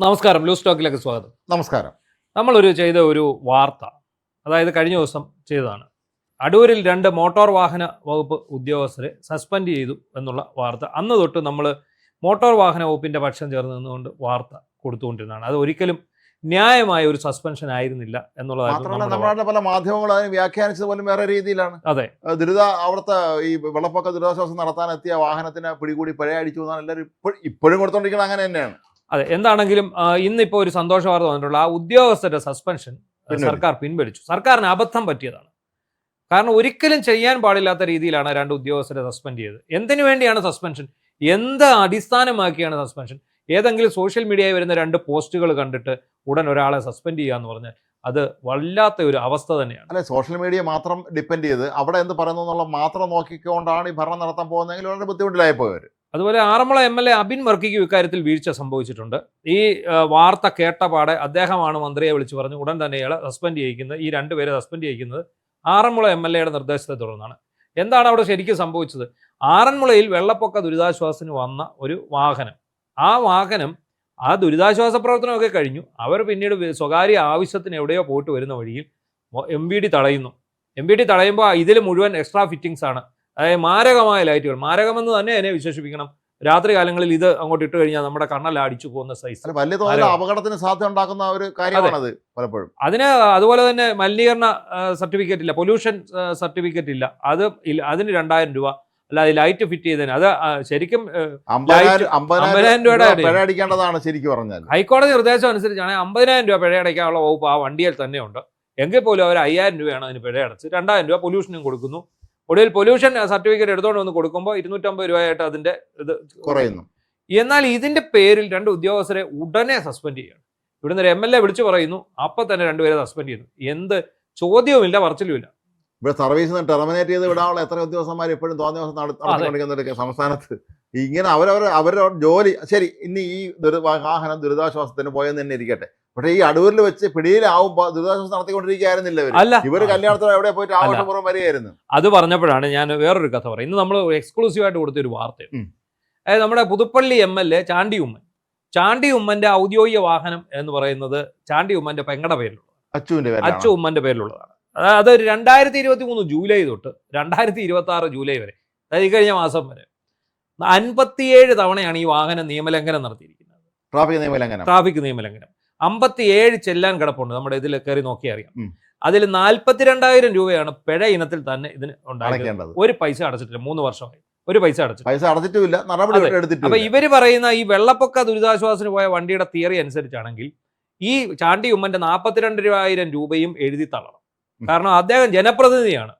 നമസ്കാരം, ലൂസ് ടോക്കിലേക്ക് സ്വാഗതം. നമസ്കാരം. നമ്മളൊരു ചെയ്ത ഒരു വാർത്ത, അതായത് കഴിഞ്ഞ ദിവസം ചെയ്തതാണ്. അടൂരിൽ 2 മോട്ടോർ വാഹന വകുപ്പ് ഉദ്യോഗസ്ഥരെ സസ്പെൻഡ് ചെയ്തു എന്നുള്ള വാർത്ത. അന്ന് തൊട്ട് നമ്മൾ മോട്ടോർ വാഹന വകുപ്പിൻ്റെ പക്ഷം ചേർന്ന് നിന്നുകൊണ്ട് വാർത്ത കൊടുത്തുകൊണ്ടിരുന്നതാണ്. അത് ഒരിക്കലും ന്യായമായ ഒരു സസ്പെൻഷൻ ആയിരുന്നില്ല എന്നുള്ളതായിരുന്നു. നമ്മുടെ പല മാധ്യമങ്ങളും അതിനെ വ്യാഖ്യാനിച്ചത് പോലും വേറെ രീതിയിലാണ്. അതെ, അവിടുത്തെ ഈ വെള്ളപ്പൊക്ക ദുരിതാശ്വാസം നടത്താനെത്തിയ വാഹനത്തിന് പിടികൂടി പിഴ അടിച്ചു എന്നാണ് എല്ലാവരും ഇപ്പോഴും കൊടുത്തോണ്ടിരിക്കുന്നത്. അങ്ങനെ തന്നെയാണ്. അതെ, എന്താണെങ്കിലും ഇന്നിപ്പോൾ ഒരു സന്തോഷ വാർത്ത വന്നിട്ടുള്ള ആ ഉദ്യോഗസ്ഥരുടെ സസ്പെൻഷൻ സർക്കാർ പിൻവലിച്ചു. സർക്കാരിന് അബദ്ധം പറ്റിയതാണ്. കാരണം ഒരിക്കലും ചെയ്യാൻ പാടില്ലാത്ത രീതിയിലാണ് 2 ഉദ്യോഗസ്ഥരെ സസ്പെൻഡ് ചെയ്തത്. എന്തിനു വേണ്ടിയാണ് സസ്പെൻഷൻ? എന്ത് അടിസ്ഥാനമാക്കിയാണ് സസ്പെൻഷൻ? ഏതെങ്കിലും സോഷ്യൽ മീഡിയയിൽ വരുന്ന 2 പോസ്റ്റുകൾ കണ്ടിട്ട് ഉടൻ ഒരാളെ സസ്പെൻഡ് ചെയ്യുക എന്ന് പറഞ്ഞാൽ അത് വല്ലാത്ത ഒരു അവസ്ഥ തന്നെയാണ്. അല്ലെ, സോഷ്യൽ മീഡിയ മാത്രം ഡിപ്പെൻഡ് ചെയ്ത് അവിടെ എന്ത് പറയുന്നു എന്നുള്ള മാത്രം നോക്കിക്കൊണ്ടാണ് ഈ ഭരണം നടത്താൻ പോകുന്നതെങ്കിൽ വളരെ ബുദ്ധിമുട്ടിലായി പോയവർ. അതുപോലെ ആറന്മുള MLA അബിൻ വർക്കിക്ക് ഇക്കാര്യത്തിൽ വീഴ്ച സംഭവിച്ചിട്ടുണ്ട്. ഈ വാർത്ത കേട്ടപാടെ അദ്ദേഹമാണ് മന്ത്രിയെ വിളിച്ചു പറഞ്ഞു ഉടൻ തന്നെ ഇയാളെ സസ്പെൻഡ് ചെയ്യിക്കുന്നത്. ഈ 2 പേരെ സസ്പെൻഡ് ചെയ്യിക്കുന്നത് ആറന്മുള MLAയുടെ നിർദ്ദേശത്തെ തുടർന്നാണ്. എന്താണ് അവിടെ ശരിക്കും സംഭവിച്ചത്? ആറന്മുളയിൽ വെള്ളപ്പൊക്ക ദുരിതാശ്വാസത്തിന് വന്ന ഒരു വാഹനം, ആ ദുരിതാശ്വാസ പ്രവർത്തനമൊക്കെ കഴിഞ്ഞു. അവർ പിന്നീട് സ്വകാര്യ ആവശ്യത്തിന് എവിടെയോ പോയിട്ട് വരുന്ന വഴിയിൽ MVD തടയുന്നു. MVD തടയുമ്പോൾ ഇതിൽ മുഴുവൻ എക്സ്ട്രാ ഫിറ്റിങ്സ് ആണ്. അതായത് മാരകമായ ലൈറ്റുകൾ. മാരകമെന്ന് തന്നെ അതിനെ വിശേഷിപ്പിക്കണം. രാത്രി കാലങ്ങളിൽ ഇത് അങ്ങോട്ട് ഇട്ട് കഴിഞ്ഞാൽ നമ്മുടെ കണ്ണെല്ലാം അടിച്ചു പോകുന്ന സൈസ്, വലിയ തോതിൽ അപകടത്തിന് സാധ്യത ഉണ്ടാക്കുന്ന ഒരു കാര്യമാണത് പലപ്പോഴും. അതിന് അതുപോലെ തന്നെ മലിനീകരണ സർട്ടിഫിക്കറ്റ് ഇല്ല, പൊല്യൂഷൻ സർട്ടിഫിക്കറ്റ് ഇല്ല, അതിന് 2000 രൂപ. അല്ലാതെ ലൈറ്റ് ഫിറ്റ് ചെയ്തതിന് അത് ശരിക്കും 50,000 രൂപയുടെ അടിക്കേണ്ടതാണ്. ശരിക്കും പറഞ്ഞാൽ ഹൈക്കോടതി നിർദ്ദേശം അനുസരിച്ചാണ് 50,000 രൂപ പിഴ അടയ്ക്കാനുള്ള വകുപ്പ് ആ വണ്ടിയിൽ തന്നെയുണ്ട്. എങ്കിൽ പോലും അവർ 5,000 രൂപയാണ് അതിന് പിഴ അടച്ച് 2,000 രൂപ പൊല്യൂഷനും കൊടുക്കുന്നു. ഒടുവിൽ പൊല്യൂഷൻ സർട്ടിഫിക്കറ്റ് എടുത്തുകൊണ്ട് വന്ന് കൊടുക്കുമ്പോൾ 250 രൂപയായിട്ട് അതിന്റെ ഇത് കുറയുന്നു. എന്നാൽ ഇതിന്റെ പേരിൽ 2 ഉദ്യോഗസ്ഥരെ ഉടനെ സസ്പെൻഡ് ചെയ്യണം. ഇവിടുന്ന് ഒരു MLA വിളിച്ചു പറയുന്നു, അപ്പം തന്നെ 2 പേരെ സസ്പെൻഡ് ചെയ്യുന്നു. എന്ത് ചോദ്യവുമില്ല, പറച്ചിലുമില്ല. ഇവിടെ സർവീസ് ടെർമിനേറ്റ് ചെയ്ത് വിടാനുള്ള എത്ര ഉദ്യോഗസ്ഥന്മാർ എപ്പോഴും തോന്നിയ ദിവസം നടത്തിക്കൊണ്ടിരിക്കുന്ന സംസ്ഥാനത്ത് ഇങ്ങനെ അവരുടെ ജോലി ശരി. ഇന്ന് ഈ വാഹനം ദുരിതാശ്വാസത്തിന് പോയെന്ന് തന്നെ ഇരിക്കട്ടെ, പക്ഷേ ഈ അടൂരിൽ വെച്ച് പിടിയിലാവുമ്പോൾ ദുരിതാശ്വാസം നടത്തിക്കൊണ്ടിരിക്കുകയായിരുന്നില്ല. ഇവർ കല്യാണത്തിന് എവിടെ പോയിട്ട് ആഘോഷപൂർവ്വം വരികയായിരുന്നു. അത് പറഞ്ഞപ്പോഴാണ് ഞാൻ വേറൊരു കഥ പറയും. ഇന്ന് നമ്മൾ എക്സ്ക്ലൂസീവായിട്ട് കൊടുത്തൊരു വാർത്തയാണ്. അതായത് നമ്മുടെ പുതുപ്പള്ളി MLA ചാണ്ടി ഉമ്മന്റെ ഔദ്യോഗിക വാഹനം എന്ന് പറയുന്നത് ചാണ്ടി ഉമ്മന്റെ പെങ്ങളുടെ പേരിലുള്ള അച്ചു ഉമ്മന്റെ പേരിലുള്ളതാണ്. അത് 2023 ജൂലൈ തൊട്ട് 2026 ജൂലൈ വരെ, അതായത് ഈ കഴിഞ്ഞ മാസം വരെ 57 തവണയാണ് ഈ വാഹനം നിയമലംഘനം നടത്തിയിരിക്കുന്നത്. ട്രാഫിക് നിയമലംഘനം 57 ചെല്ലാൻ കിടപ്പുണ്ട്. നമ്മുടെ ഇതിൽ കയറി നോക്കിയാൽ അറിയാം. അതിൽ 42,000 രൂപയാണ് പിഴ ഇനത്തിൽ തന്നെ ഇതിന് ഉണ്ടാക്കേണ്ടത്. ഒരു പൈസ അടച്ചിട്ടില്ല. 3 വർഷമായി ഒരു പൈസ അടച്ചിട്ടില്ല. അപ്പൊ ഇവര് പറയുന്ന ഈ വെള്ളപ്പൊക്ക ദുരിതാശ്വാസത്തിന് പോയ വണ്ടിയുടെ തിയറി അനുസരിച്ചാണെങ്കിൽ ഈ ചാണ്ടി ഉമ്മന്റെ 42,000 രൂപയും എഴുതി തള്ളണം. കാരണം അദ്ദേഹം ജനപ്രതിനിധിയാണ്.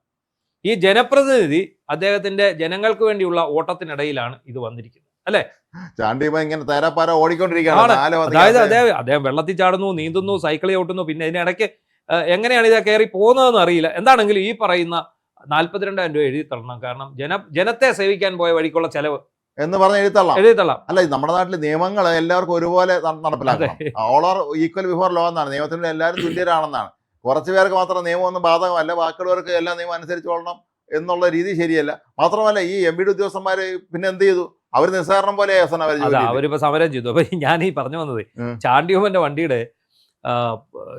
ഈ ജനപ്രതിനിധി അദ്ദേഹത്തിന്റെ ജനങ്ങൾക്ക് വേണ്ടിയുള്ള ഓട്ടത്തിനിടയിലാണ് ഇത് വന്നിരിക്കുന്നത്, അല്ലെ? അതായത് അദ്ദേഹം വെള്ളത്തിൽ ചാടുന്നു, നീന്തുന്നു, സൈക്കിൾ ചവിട്ടുന്നു, പിന്നെ ഇതിനിടയ്ക്ക് എങ്ങനെയാണ് ഇത് കയറി പോകുന്നതെന്ന് അറിയില്ല. എന്താണെങ്കിലും ഈ പറയുന്ന 42,000 രൂപ എഴുതി തള്ളണം. കാരണം ജനത്തെ സേവിക്കാൻ പോയ വഴിക്കുള്ള ചെലവ് എന്ന് പറഞ്ഞ് എഴുതിത്തള്ളാം. അല്ല, നമ്മുടെ നാട്ടിലെ നിയമങ്ങൾ എല്ലാവർക്കും ഒരുപോലെ നടപ്പിലാക്കണം. All are equal before law എന്നാണ്. നിയമത്തിൽ എല്ലാവരും തുല്യരാണെന്നാണ്. കുറച്ച് പേർക്ക് മാത്രം നിയമമൊന്നും ബാധകമല്ല, ബാക്കിയുള്ളവർക്ക് എല്ലാ നിയമം അനുസരിച്ചോളണം എന്നുള്ള രീതി ശരിയല്ല. മാത്രമല്ല ഈ MVD ഉദ്യോഗസ്ഥന്മാർ പിന്നെ എന്ത് ചെയ്തു? അവർ നിസ്സാരണം പോലെ അവരിപ്പോ സമരം ചെയ്തു. അപ്പൊ ഞാൻ ഈ പറഞ്ഞു വന്നത് ചാണ്ടിയുമ്മന്റെ വണ്ടിയുടെ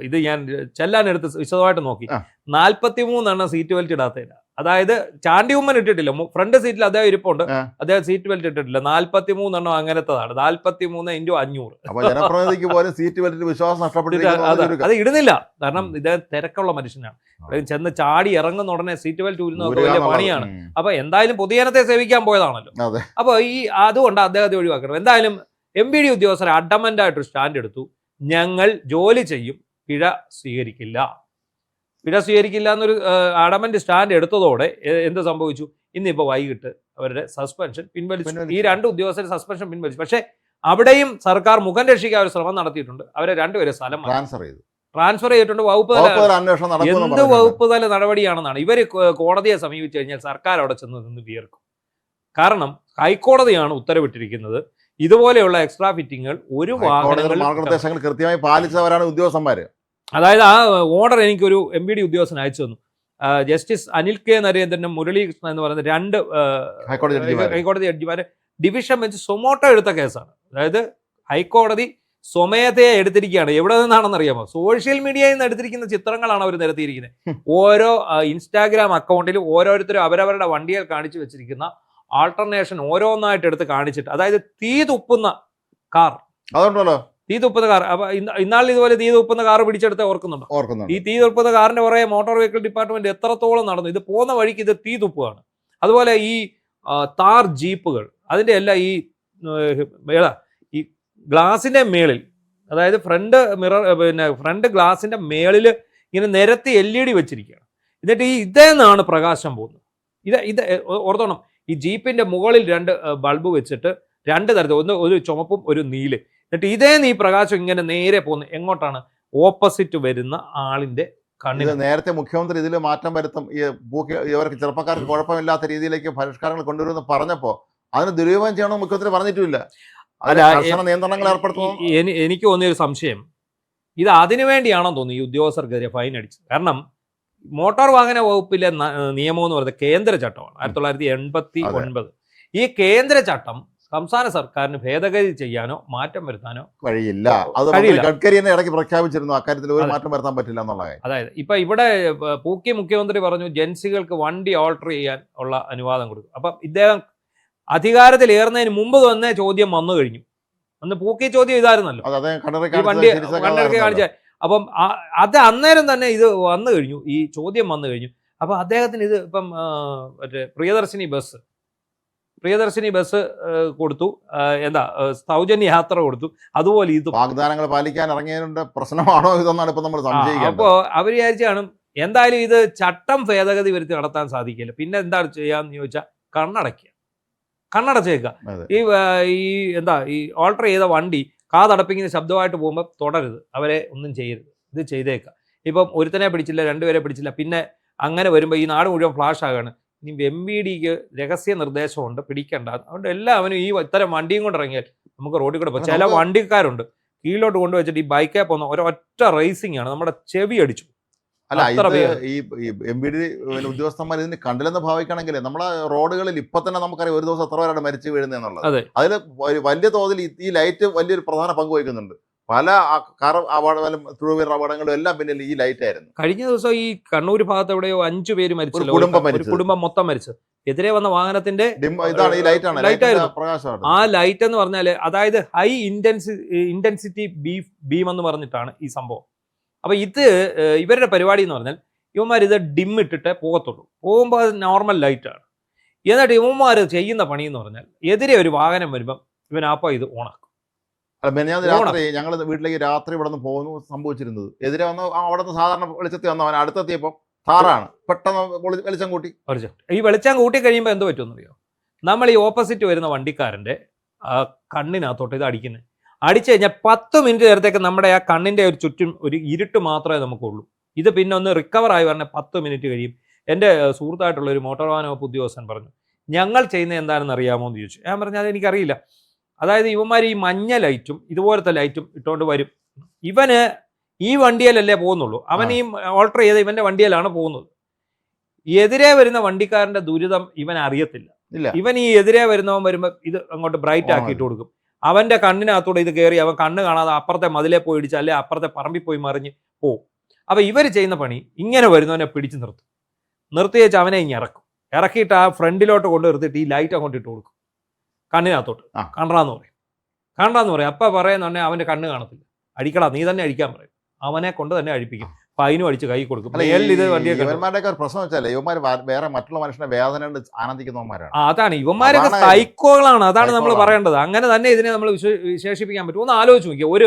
ഇത് ഞാൻ ചെല്ലാനെടുത്ത് വിശദമായിട്ട് നോക്കി. 43 സീറ്റ് ബെൽറ്റ് ഇടാത്തതില്ല. അതായത് ചാണ്ടി ഉമ്മൻ ഇട്ടിട്ടില്ല. ഫ്രണ്ട് സീറ്റിൽ അദ്ദേഹം ഇരിപ്പുണ്ട്, അദ്ദേഹം സീറ്റ് ബെൽറ്റ് ഇട്ടിട്ടില്ല. 43 അങ്ങനത്തതാണ്. 43 × 500. ജനപ്രതിനിധിക്ക് പോലും സീറ്റ് ബെൽറ്റ് വിശ്വാസം അത് ഇടുന്നില്ല. കാരണം ഇദ്ദേഹം തിരക്കുള്ള മനുഷ്യനാണ്. ചെന്ന് ചാടി ഇറങ്ങുന്ന ഉടനെ സീറ്റ് ബെൽറ്റ് ഊരുന്നതൊക്കെ വലിയ പണിയാണ്. അപ്പൊ എന്തായാലും പൊതുജനത്തെ സേവിക്കാൻ പോയതാണല്ലോ. അപ്പൊ അതുകൊണ്ട് അദ്ദേഹത്തെ ഒഴിവാക്കണം. എന്തായാലും MVD ഉദ്യോഗസ്ഥർ അഡമന്റായിട്ടൊരു സ്റ്റാൻഡ് എടുത്തു. ഞങ്ങൾ ജോലി ചെയ്യും, പിഴ സ്വീകരിക്കില്ല എന്നൊരു അഡമന്റ് സ്റ്റാൻഡ് എടുത്തതോടെ എന്ത് സംഭവിച്ചു? ഇന്നിപ്പോൾ വൈകിട്ട് അവരുടെ സസ്പെൻഷൻ പിൻവലിച്ചു. ഈ 2 ഉദ്യോഗസ്ഥരുടെ സസ്പെൻഷൻ പിൻവലിച്ചു. പക്ഷേ അവിടെയും സർക്കാർ മുഖം രക്ഷിക്കാൻ ഒരു ശ്രമം നടത്തിയിട്ടുണ്ട്. അവരെ 2 പേരെ സ്ഥലം ട്രാൻസ്ഫർ ചെയ്തിട്ടുണ്ട്. എന്ത് വകുപ്പ് തല നടപടിയാണെന്നാണ്. ഇവർ കോടതിയെ സമീപിച്ചു കഴിഞ്ഞാൽ സർക്കാർ അവിടെ ചെന്ന് നിന്ന് വിയർക്കും. കാരണം ഹൈക്കോടതിയാണ് ഉത്തരവിട്ടിരിക്കുന്നത്. ഇതുപോലെയുള്ള എക്സ്ട്രാ ഫിറ്റിങ്ങുകൾ ഒരു മാർഗനിർദ്ദേശങ്ങൾ കൃത്യമായി പാലിച്ചവരാണ് ഉദ്യോഗസ്ഥന്മാര്. അതായത് ആ ഓർഡർ എനിക്കൊരു MVD ഉദ്യോഗസ്ഥൻ അയച്ചു തന്നു. Justice Anil K. നരേന്ദ്രനും മുരളീകൃഷ്ണൻ എന്ന് പറയുന്ന 2 ഹൈക്കോടതി ജഡ്ജിമാരെ ഡിവിഷൻ ബെഞ്ച് സൊമോട്ടോ എടുത്ത കേസാണ്. അതായത് ഹൈക്കോടതി സ്വമേധയെ എടുത്തിരിക്കുകയാണ്. എവിടെ നിന്നാണെന്ന് അറിയാമോ? സോഷ്യൽ മീഡിയയിൽ നിന്ന് എടുത്തിരിക്കുന്ന ചിത്രങ്ങളാണ് അവർ നിരത്തിയിരിക്കുന്നത്. ഓരോ ഇൻസ്റ്റാഗ്രാം അക്കൗണ്ടിലും ഓരോരുത്തരും അവരവരുടെ വണ്ടിയിൽ കാണിച്ചു വെച്ചിരിക്കുന്ന ആൾട്ടർനേഷൻ ഓരോന്നായിട്ട് എടുത്ത് കാണിച്ചിട്ട്, അതായത് തീ തുപ്പുന്ന കാർ, അതുകൊണ്ടല്ലോ തീ തുപ്പുന്ന കാർ. അപ്പൊ ഇന്നാളിൽ ഇതുപോലെ തീ തുപ്പുന്ന കാർ പിടിച്ചെടുത്ത് ഓർക്കുന്നുണ്ടോ? ഈ തീ തുപ്പുന്ന കാറിന്റെ പുറകെ മോട്ടോർ വെഹിക്കിൾ ഡിപ്പാർട്ട്മെന്റ് എത്രത്തോളം നടന്നു. ഇത് പോകുന്ന വഴിക്ക് ഇത് തീ തുപ്പുകയാണ്. അതുപോലെ ഈ താർ ജീപ്പുകൾ, അതിന്റെ എല്ലാം ഈ ഗ്ലാസിന്റെ മേളിൽ, അതായത് ഫ്രണ്ട് മിറർ, പിന്നെ ഫ്രണ്ട് ഗ്ലാസിന്റെ മേളിൽ ഇങ്ങനെ നിരത്തി LED വെച്ചിരിക്കുകയാണ്. എന്നിട്ട് ഇതേ നിന്നാണ് പ്രകാശം പോകുന്നത്. ഇത് ഓർത്തോണം, ഈ ജീപ്പിന്റെ മുകളിൽ 2 ബൾബ് വെച്ചിട്ട് 2 തരത്തിൽ, ഒരു ചുമപ്പും ഒരു നീല്. എന്നിട്ട് ഇതേന്ന് ഈ പ്രകാശം ഇങ്ങനെ നേരെ പോകുന്നു. എങ്ങോട്ടാണ്? ഓപ്പോസിറ്റ് വരുന്ന ആളിന്റെ കണ്ണിൽ. നേരത്തെ മുഖ്യമന്ത്രി ഇതിൽ മാറ്റം വരുത്തും, ഇവർക്ക് ചെറുപ്പക്കാർക്ക് കുഴപ്പമില്ലാത്ത രീതിയിലേക്ക് പരിഷ്കാരങ്ങൾ കൊണ്ടുവരുമെന്ന് പറഞ്ഞപ്പോ അതിന് ദുരുപയോഗം ചെയ്യണമെന്ന് മുഖ്യമന്ത്രി പറഞ്ഞിട്ടില്ല. നിയന്ത്രണങ്ങൾ ഏർപ്പെടുത്തും. എനിക്ക് തോന്നിയൊരു സംശയം, ഇത് അതിനു വേണ്ടിയാണോ തോന്നുന്നു ഈ ഉദ്യോഗസ്ഥർക്കെതിരെ ഫൈൻ അടിച്ചത്? കാരണം മോട്ടോർ വാഹന വകുപ്പിലെ നിയമം എന്ന് പറയുന്നത് കേന്ദ്ര ചട്ടമാണ്, 1989. ഈ കേന്ദ്ര ചട്ടം സംസ്ഥാന സർക്കാരിന് ഭേദഗതി ചെയ്യാനോ മാറ്റം വരുത്താനോ കഴിയില്ല. ഗഡ്കരി ഇടയ്ക്ക് പ്രഖ്യാപിച്ചിരുന്നു അക്കാര്യത്തിൽ ഒരു മാറ്റം വരുത്താൻ പറ്റില്ല എന്നുള്ള കാര്യം. അതായത് ഇപ്പൊ ഇവിടെ പൂക്കി മുഖ്യമന്ത്രി പറഞ്ഞു ജൻസികൾക്ക് വണ്ടി ഓൾട്ടർ ചെയ്യാൻ ഉള്ള അനുവാദം കൊടുക്കും. അപ്പം ഇദ്ദേഹം അധികാരത്തിൽ ഏറുന്നതിന് മുമ്പ് തന്നെ ചോദ്യം വന്നു കഴിഞ്ഞു. അന്ന് പൂക്കി ചോദ്യം ഇതായിരുന്നല്ലോ, ഈ വണ്ടി കണ്ണിറക്കി കാണിച്ച. അപ്പം അത് അന്നേരം തന്നെ ഇത് വന്നു കഴിഞ്ഞു, ഈ ചോദ്യം വന്നു കഴിഞ്ഞു. അപ്പൊ അദ്ദേഹത്തിന് ഇത് ഇപ്പം മറ്റേ പ്രിയദർശിനി ബസ് കൊടുത്തു, സൗജന്യ യാത്ര കൊടുത്തു. അതുപോലെ ഇത് വാഗ്ദാനങ്ങൾ പാലിക്കാൻ ഇറങ്ങിയതിന്റെ പ്രശ്നമാണോ ഇതെന്നാണ് ഇപ്പൊ നമ്മൾ സംശയിക്കുന്നത്. അപ്പോ അവർ വിചാരിച്ചാണ് എന്തായാലും ഇത് ചട്ടം ഭേദഗതി വരുത്തി നടത്താൻ സാധിക്കില്ല, പിന്നെ എന്താ ചെയ്യാന്ന് ചോദിച്ചാൽ കണ്ണടച്ചേക്കുക. ഈ ഓൾട്ടർ ചെയ്ത വണ്ടി കാതടപ്പിക്കുന്ന ശബ്ദമായിട്ട് പോകുമ്പോൾ തുടരുത്, അവരെ ഒന്നും ചെയ്യരുത്, ഇത് ചെയ്തേക്കാം. ഇപ്പം ഒരുത്തനെ പിടിച്ചില്ല, 2 പേരെ പിടിച്ചില്ല, പിന്നെ അങ്ങനെ വരുമ്പോൾ ഈ നാട് മുഴുവൻ ഫ്ലാഷ് ആകാണ്. ഇനി MVDക്ക് രഹസ്യ നിർദ്ദേശമുണ്ട്, പിടിക്കണ്ട. അതുകൊണ്ട് എല്ലാവരും ഈ ഇത്തരം വണ്ടിയും കൊണ്ട് ഇറങ്ങിയാൽ നമുക്ക് റോഡിൽ കൂടെ പോകും. ചില വണ്ടിക്കാരുണ്ട് കീഴിലോട്ട് കൊണ്ടുവച്ചിട്ട് ഈ ബൈക്കേ പോകുന്ന ഒരൊറ്റ റേസിംഗ് ആണ്, നമ്മുടെ ചെവി അടിച്ചു. അല്ല, ഈ MVD ഉദ്യോഗസ്ഥന്മാർ ഇതിന് കണ്ടില്ലെന്ന് ഭാവിക്കണമെങ്കിൽ നമ്മളെ റോഡുകളിൽ ഇപ്പൊ തന്നെ നമുക്കറിയാം ഒരു ദിവസം എത്ര പേരാണ് മരിച്ചു വീഴുന്നത് എന്നുള്ളത്. അതിൽ വലിയ തോതിൽ ഈ ലൈറ്റ് വലിയൊരു പ്രധാന പങ്ക് വഹിക്കുന്നുണ്ട്. പല കാർ അപകടങ്ങളും ടൂ വീലർ അപകടങ്ങളും എല്ലാം പിന്നിൽ ഈ ലൈറ്റ് ആയിരുന്നു. കഴിഞ്ഞ ദിവസം ഈ കണ്ണൂർ ഭാഗത്ത് എവിടെയോ 5 പേര് മരിച്ചു, കുടുംബം മൊത്തം മരിച്ചു. എതിരെ വന്ന വാഹനത്തിന്റെ ഇതാണ് ഈ ലൈറ്റ് ആയിരുന്നു, പ്രകാശമാണ്. ആ ലൈറ്റ് എന്ന് പറഞ്ഞാല് അതായത് ഹൈ ഇന്റൻസിറ്റി ബീം എന്ന് പറഞ്ഞിട്ടാണ് ഈ സംഭവം. അപ്പൊ ഇവരുടെ പരിപാടി എന്ന് പറഞ്ഞാൽ ഇവന്മാർ ഇത് ഡിം ഇട്ടിട്ട് പോകത്തുള്ളൂ, പോകുമ്പോൾ അത് നോർമൽ ലൈറ്റാണ്. എന്നിട്ട് ഇവന്മാർ ചെയ്യുന്ന പണി എന്ന് പറഞ്ഞാൽ എതിരെ ഒരു വാഹനം വരുമ്പം ഇവനാപ്പ ഇത് ഓണാക്കും. രാത്രി ഞങ്ങൾ വീട്ടിലേക്ക് രാത്രി ഇവിടെ നിന്ന് പോകുന്നു സംഭവിച്ചിരുന്നത്. എതിരെ വന്ന് അവിടെ നിന്ന് സാധാരണ വെളിച്ചത്തിൽ വന്നവൻ അടുത്തെത്തിയപ്പോൾ താറാണ്, പെട്ടെന്ന് വെളിച്ചം കൂട്ടി. ഈ വെളിച്ചം കൂട്ടി കഴിയുമ്പോൾ എന്ത് പറ്റുമെന്നറിയോ? നമ്മൾ ഈ ഓപ്പോസിറ്റ് വരുന്ന വണ്ടിക്കാരൻ്റെ കണ്ണിനകത്തോട്ട് ഇത് അടിക്കുന്നത്. അടിച്ചു കഴിഞ്ഞാൽ 10 മിനിറ്റ് നേരത്തേക്ക് നമ്മുടെ ആ കണ്ണിൻ്റെ ഒരു ചുറ്റും ഒരു ഇരുട്ട് മാത്രമേ നമുക്കുള്ളൂ. ഇത് പിന്നെ ഒന്ന് റിക്കവറായി പറഞ്ഞാൽ 10 മിനിറ്റ് കഴിയും. എൻ്റെ സുഹൃത്തായിട്ടുള്ള ഒരു മോട്ടോർ വാഹന വകുപ്പ് ഉദ്യോഗസ്ഥൻ പറഞ്ഞു, ഞങ്ങൾ ചെയ്യുന്നത് എന്താണെന്ന് അറിയാമോ എന്ന് ചോദിച്ചു. ഞാൻ പറഞ്ഞു അതെനിക്കറിയില്ല. അതായത് ഇവന്മാർ ഈ മഞ്ഞ ലൈറ്റും ഇതുപോലത്തെ ലൈറ്റും ഇട്ടുകൊണ്ട് വരും. ഇവന് ഈ വണ്ടിയിലല്ലേ പോകുന്നുള്ളൂ, അവൻ ഈ ഓൾട്ടർ ചെയ്ത് ഇവന്റെ വണ്ടിയിലാണ് പോകുന്നത്. എതിരെ വരുന്ന വണ്ടിക്കാരന്റെ ദുരിതം ഇവൻ അറിയത്തില്ല. ഇവൻ ഈ എതിരെ വരുന്നവൻ വരുമ്പോൾ ഇത് അങ്ങോട്ട് ബ്രൈറ്റ് ആക്കിയിട്ട് കൊടുക്കും. അവന്റെ കണ്ണിനകത്തൂടെ ഇത് കയറി അവൻ കണ്ണ് കാണാതെ അപ്പുറത്തെ മതിലെ പോയി ഇടിച്ച് അല്ലെ അപ്പുറത്തെ പറമ്പിൽ പോയി മറിഞ്ഞ് പോവും. അപ്പൊ ഇവർ ചെയ്യുന്ന പണി ഇങ്ങനെ വരുന്നവനെ പിടിച്ച് നിർത്തി വെച്ച് അവനെ ഇങ്ങനെ ഇറക്കിയിട്ട് ആ ഫ്രണ്ടിലോട്ട് കൊണ്ട് നിർത്തിയിട്ട് ഈ ലൈറ്റ് അങ്ങോട്ട് ഇട്ട് കൊടുക്കും കണ്ണിനകത്തോട്ട്. കണ്ടാന്ന് പറയും. അപ്പൊ പറയുന്നുണ്ടെങ്കിൽ അവന്റെ കണ്ണ് കാണത്തില്ല, അടിക്കടാ നീ തന്നെ അടിക്കാൻ പറയും. അവനെ കൊണ്ട് തന്നെ അഴിപ്പിക്കും, ഫൈനും അടിച്ച് കൈ കൊടുക്കും. ഇവന്മാരുടെയൊക്കെ പ്രശ്നം വെച്ചാൽ ഇവന്മാർ വേറെ മറ്റുള്ള മനുഷ്യന്റെ വേദന ആനന്ദിക്കുന്നവന്മാരാണ്. അതാണ് ഇവന്മാരൊക്കെ സൈക്കോകളാണ്. അതാണ് നമ്മൾ പറയേണ്ടത്. അങ്ങനെ തന്നെ ഇതിനെ നമ്മൾ വിശേഷിപ്പിക്കാൻ പറ്റും. ഒന്ന് ആലോചിച്ച് നോക്കിയാൽ,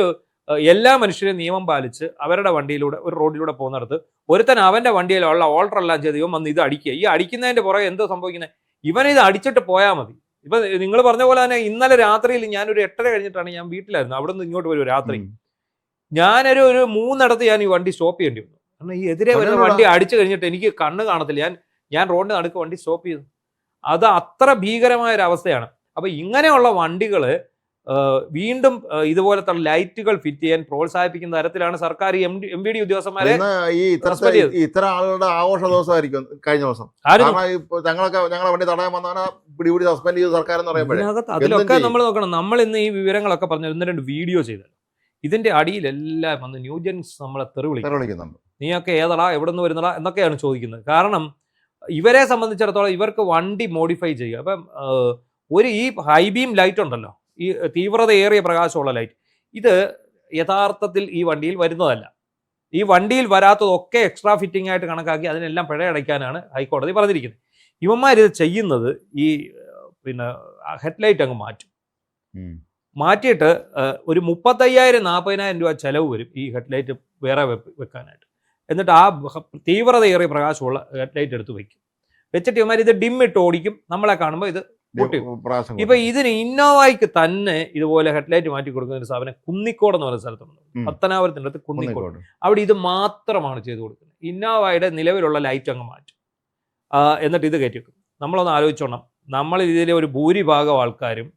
എല്ലാ മനുഷ്യരും നിയമം പാലിച്ച് അവരുടെ വണ്ടിയിലൂടെ ഒരു റോഡിലൂടെ പോകുന്നിടത്ത് ഒരുത്തൻ അവന്റെ വണ്ടിയിലുള്ള ഓൾട്ടർ എല്ലാം ചെയ്ത് ഇവൻ വന്ന് ഇത് അടിക്കുക. ഈ അടിക്കുന്നതിന്റെ പുറകെ എന്തോ സംഭവിക്കുന്നത്? ഇവനിത് അടിച്ചിട്ട് പോയാൽ മതി. ഇപ്പൊ നിങ്ങൾ പറഞ്ഞ പോലെ തന്നെ ഇന്നലെ രാത്രിയിൽ ഞാനൊരു 8:30 കഴിഞ്ഞിട്ടാണ് ഞാൻ വീട്ടിലായിരുന്നു. അവിടെ നിന്ന് ഇങ്ങോട്ട് വരും രാത്രി. ഞാനൊരു 3 ഞാൻ ഈ വണ്ടി സ്റ്റോപ്പ് ചെയ്യേണ്ടി വന്നു. കാരണം ഈ എതിരെ വരുന്ന വണ്ടി അടിച്ചു കഴിഞ്ഞിട്ട് എനിക്ക് കണ്ണ് കാണത്തില്ല. ഞാൻ റോഡിന് നടുക്ക് വണ്ടി സ്റ്റോപ്പ് ചെയ്തു. അത് അത്ര ഭീകരമായ ഒരു അവസ്ഥയാണ്. അപ്പൊ ഇങ്ങനെയുള്ള വണ്ടികള് വീണ്ടും ഇതുപോലത്തെ ലൈറ്റുകൾ ഫിറ്റ് ചെയ്യാൻ പ്രോത്സാഹിപ്പിക്കുന്ന തരത്തിലാണ് സർക്കാർ MVD ഉദ്യോഗസ്ഥന്മാരെ. ഇത്തരം ആളുകളുടെ ആഘോഷ ദിവസമായിരിക്കും കഴിഞ്ഞ ദിവസം. ഞങ്ങളെ വണ്ടി തടയാൻ വന്നവനെ പിടികൂടി സസ്പെൻഡ് ചെയ്തു സർക്കാർ എന്ന് പറയുമ്പോൾ അതിലൊക്കെ നമ്മൾ നോക്കണം. നമ്മൾ ഇന്ന് ഈ വിവരങ്ങളൊക്കെ പറഞ്ഞു 1-2 വീഡിയോ ചെയ്തത്. ഇതിന്റെ അടിയിലെല്ലാം വന്ന് ന്യൂജൻസ് നമ്മളെ തെറി വിളിക്കുന്നുണ്ട്. നീയൊക്കെ ഏതടാ, എവിടെ നിന്ന് വരുന്നടാ എന്നൊക്കെയാണ് ചോദിക്കുന്നത്. കാരണം ഇവരെ സംബന്ധിച്ചിടത്തോളം ഇവർക്ക് വണ്ടി മോഡിഫൈ ചെയ്യുക. അപ്പം ഈ ഹൈ ബീം ലൈറ്റ് ഉണ്ടല്ലോ, ഈ തീവ്രതയേറിയ പ്രകാശമുള്ള ലൈറ്റ്, ഇത് യഥാർത്ഥത്തിൽ ഈ വണ്ടിയിൽ വരുന്നതല്ല. ഈ വണ്ടിയിൽ വരാത്തതൊക്കെ എക്സ്ട്രാ ഫിറ്റിംഗ് ആയിട്ട് കണക്കാക്കി അതിനെല്ലാം പിഴ അടയ്ക്കാനാണ് ഹൈക്കോടതി പറഞ്ഞിരിക്കുന്നത്. ഇവന്മാരിത് ചെയ്യുന്നത് ഈ ഹെഡ്ലൈറ്റ് അങ്ങ് മാറ്റിയിട്ട് ഒരു 35,000-40,000 രൂപ ചിലവ് വരും ഈ ഹെഡ്ലൈറ്റ് വേറെ വെക്കാനായിട്ട്. എന്നിട്ട് ആ തീവ്രതയേറിയ പ്രകാശമുള്ള ഹെഡ്ലൈറ്റ് എടുത്ത് വെച്ചിട്ട് ഇവന്മാർ ഇത് ഡിം ഇട്ട് ഓടിക്കും. നമ്മളെ കാണുമ്പോൾ ഇത് പൊട്ടി. ഇപ്പൊ ഇതിന് ഇന്നോവയ്ക്ക് തന്നെ ഇതുപോലെ ഹെഡ്ലൈറ്റ് മാറ്റി കൊടുക്കുന്ന ഒരു സ്ഥാപനം കുന്നിക്കോട് എന്ന് പറയുന്ന സ്ഥലത്തുണ്ട്, പത്തനാപുരത്തിനടുത്ത് കുന്നിക്കോട്. അവിടെ ഇത് മാത്രമാണ് ചെയ്തു കൊടുക്കുന്നത്. ഇന്നോവയുടെ നിലവിലുള്ള ലൈറ്റ് അങ്ങ് മാറ്റും, എന്നിട്ട് ഇത് കയറ്റി വെക്കും. നമ്മളൊന്ന് ആലോചിച്ചോണം, നമ്മൾ ഇതിലെ ഒരു ഭൂരിഭാഗം ആൾക്കാരും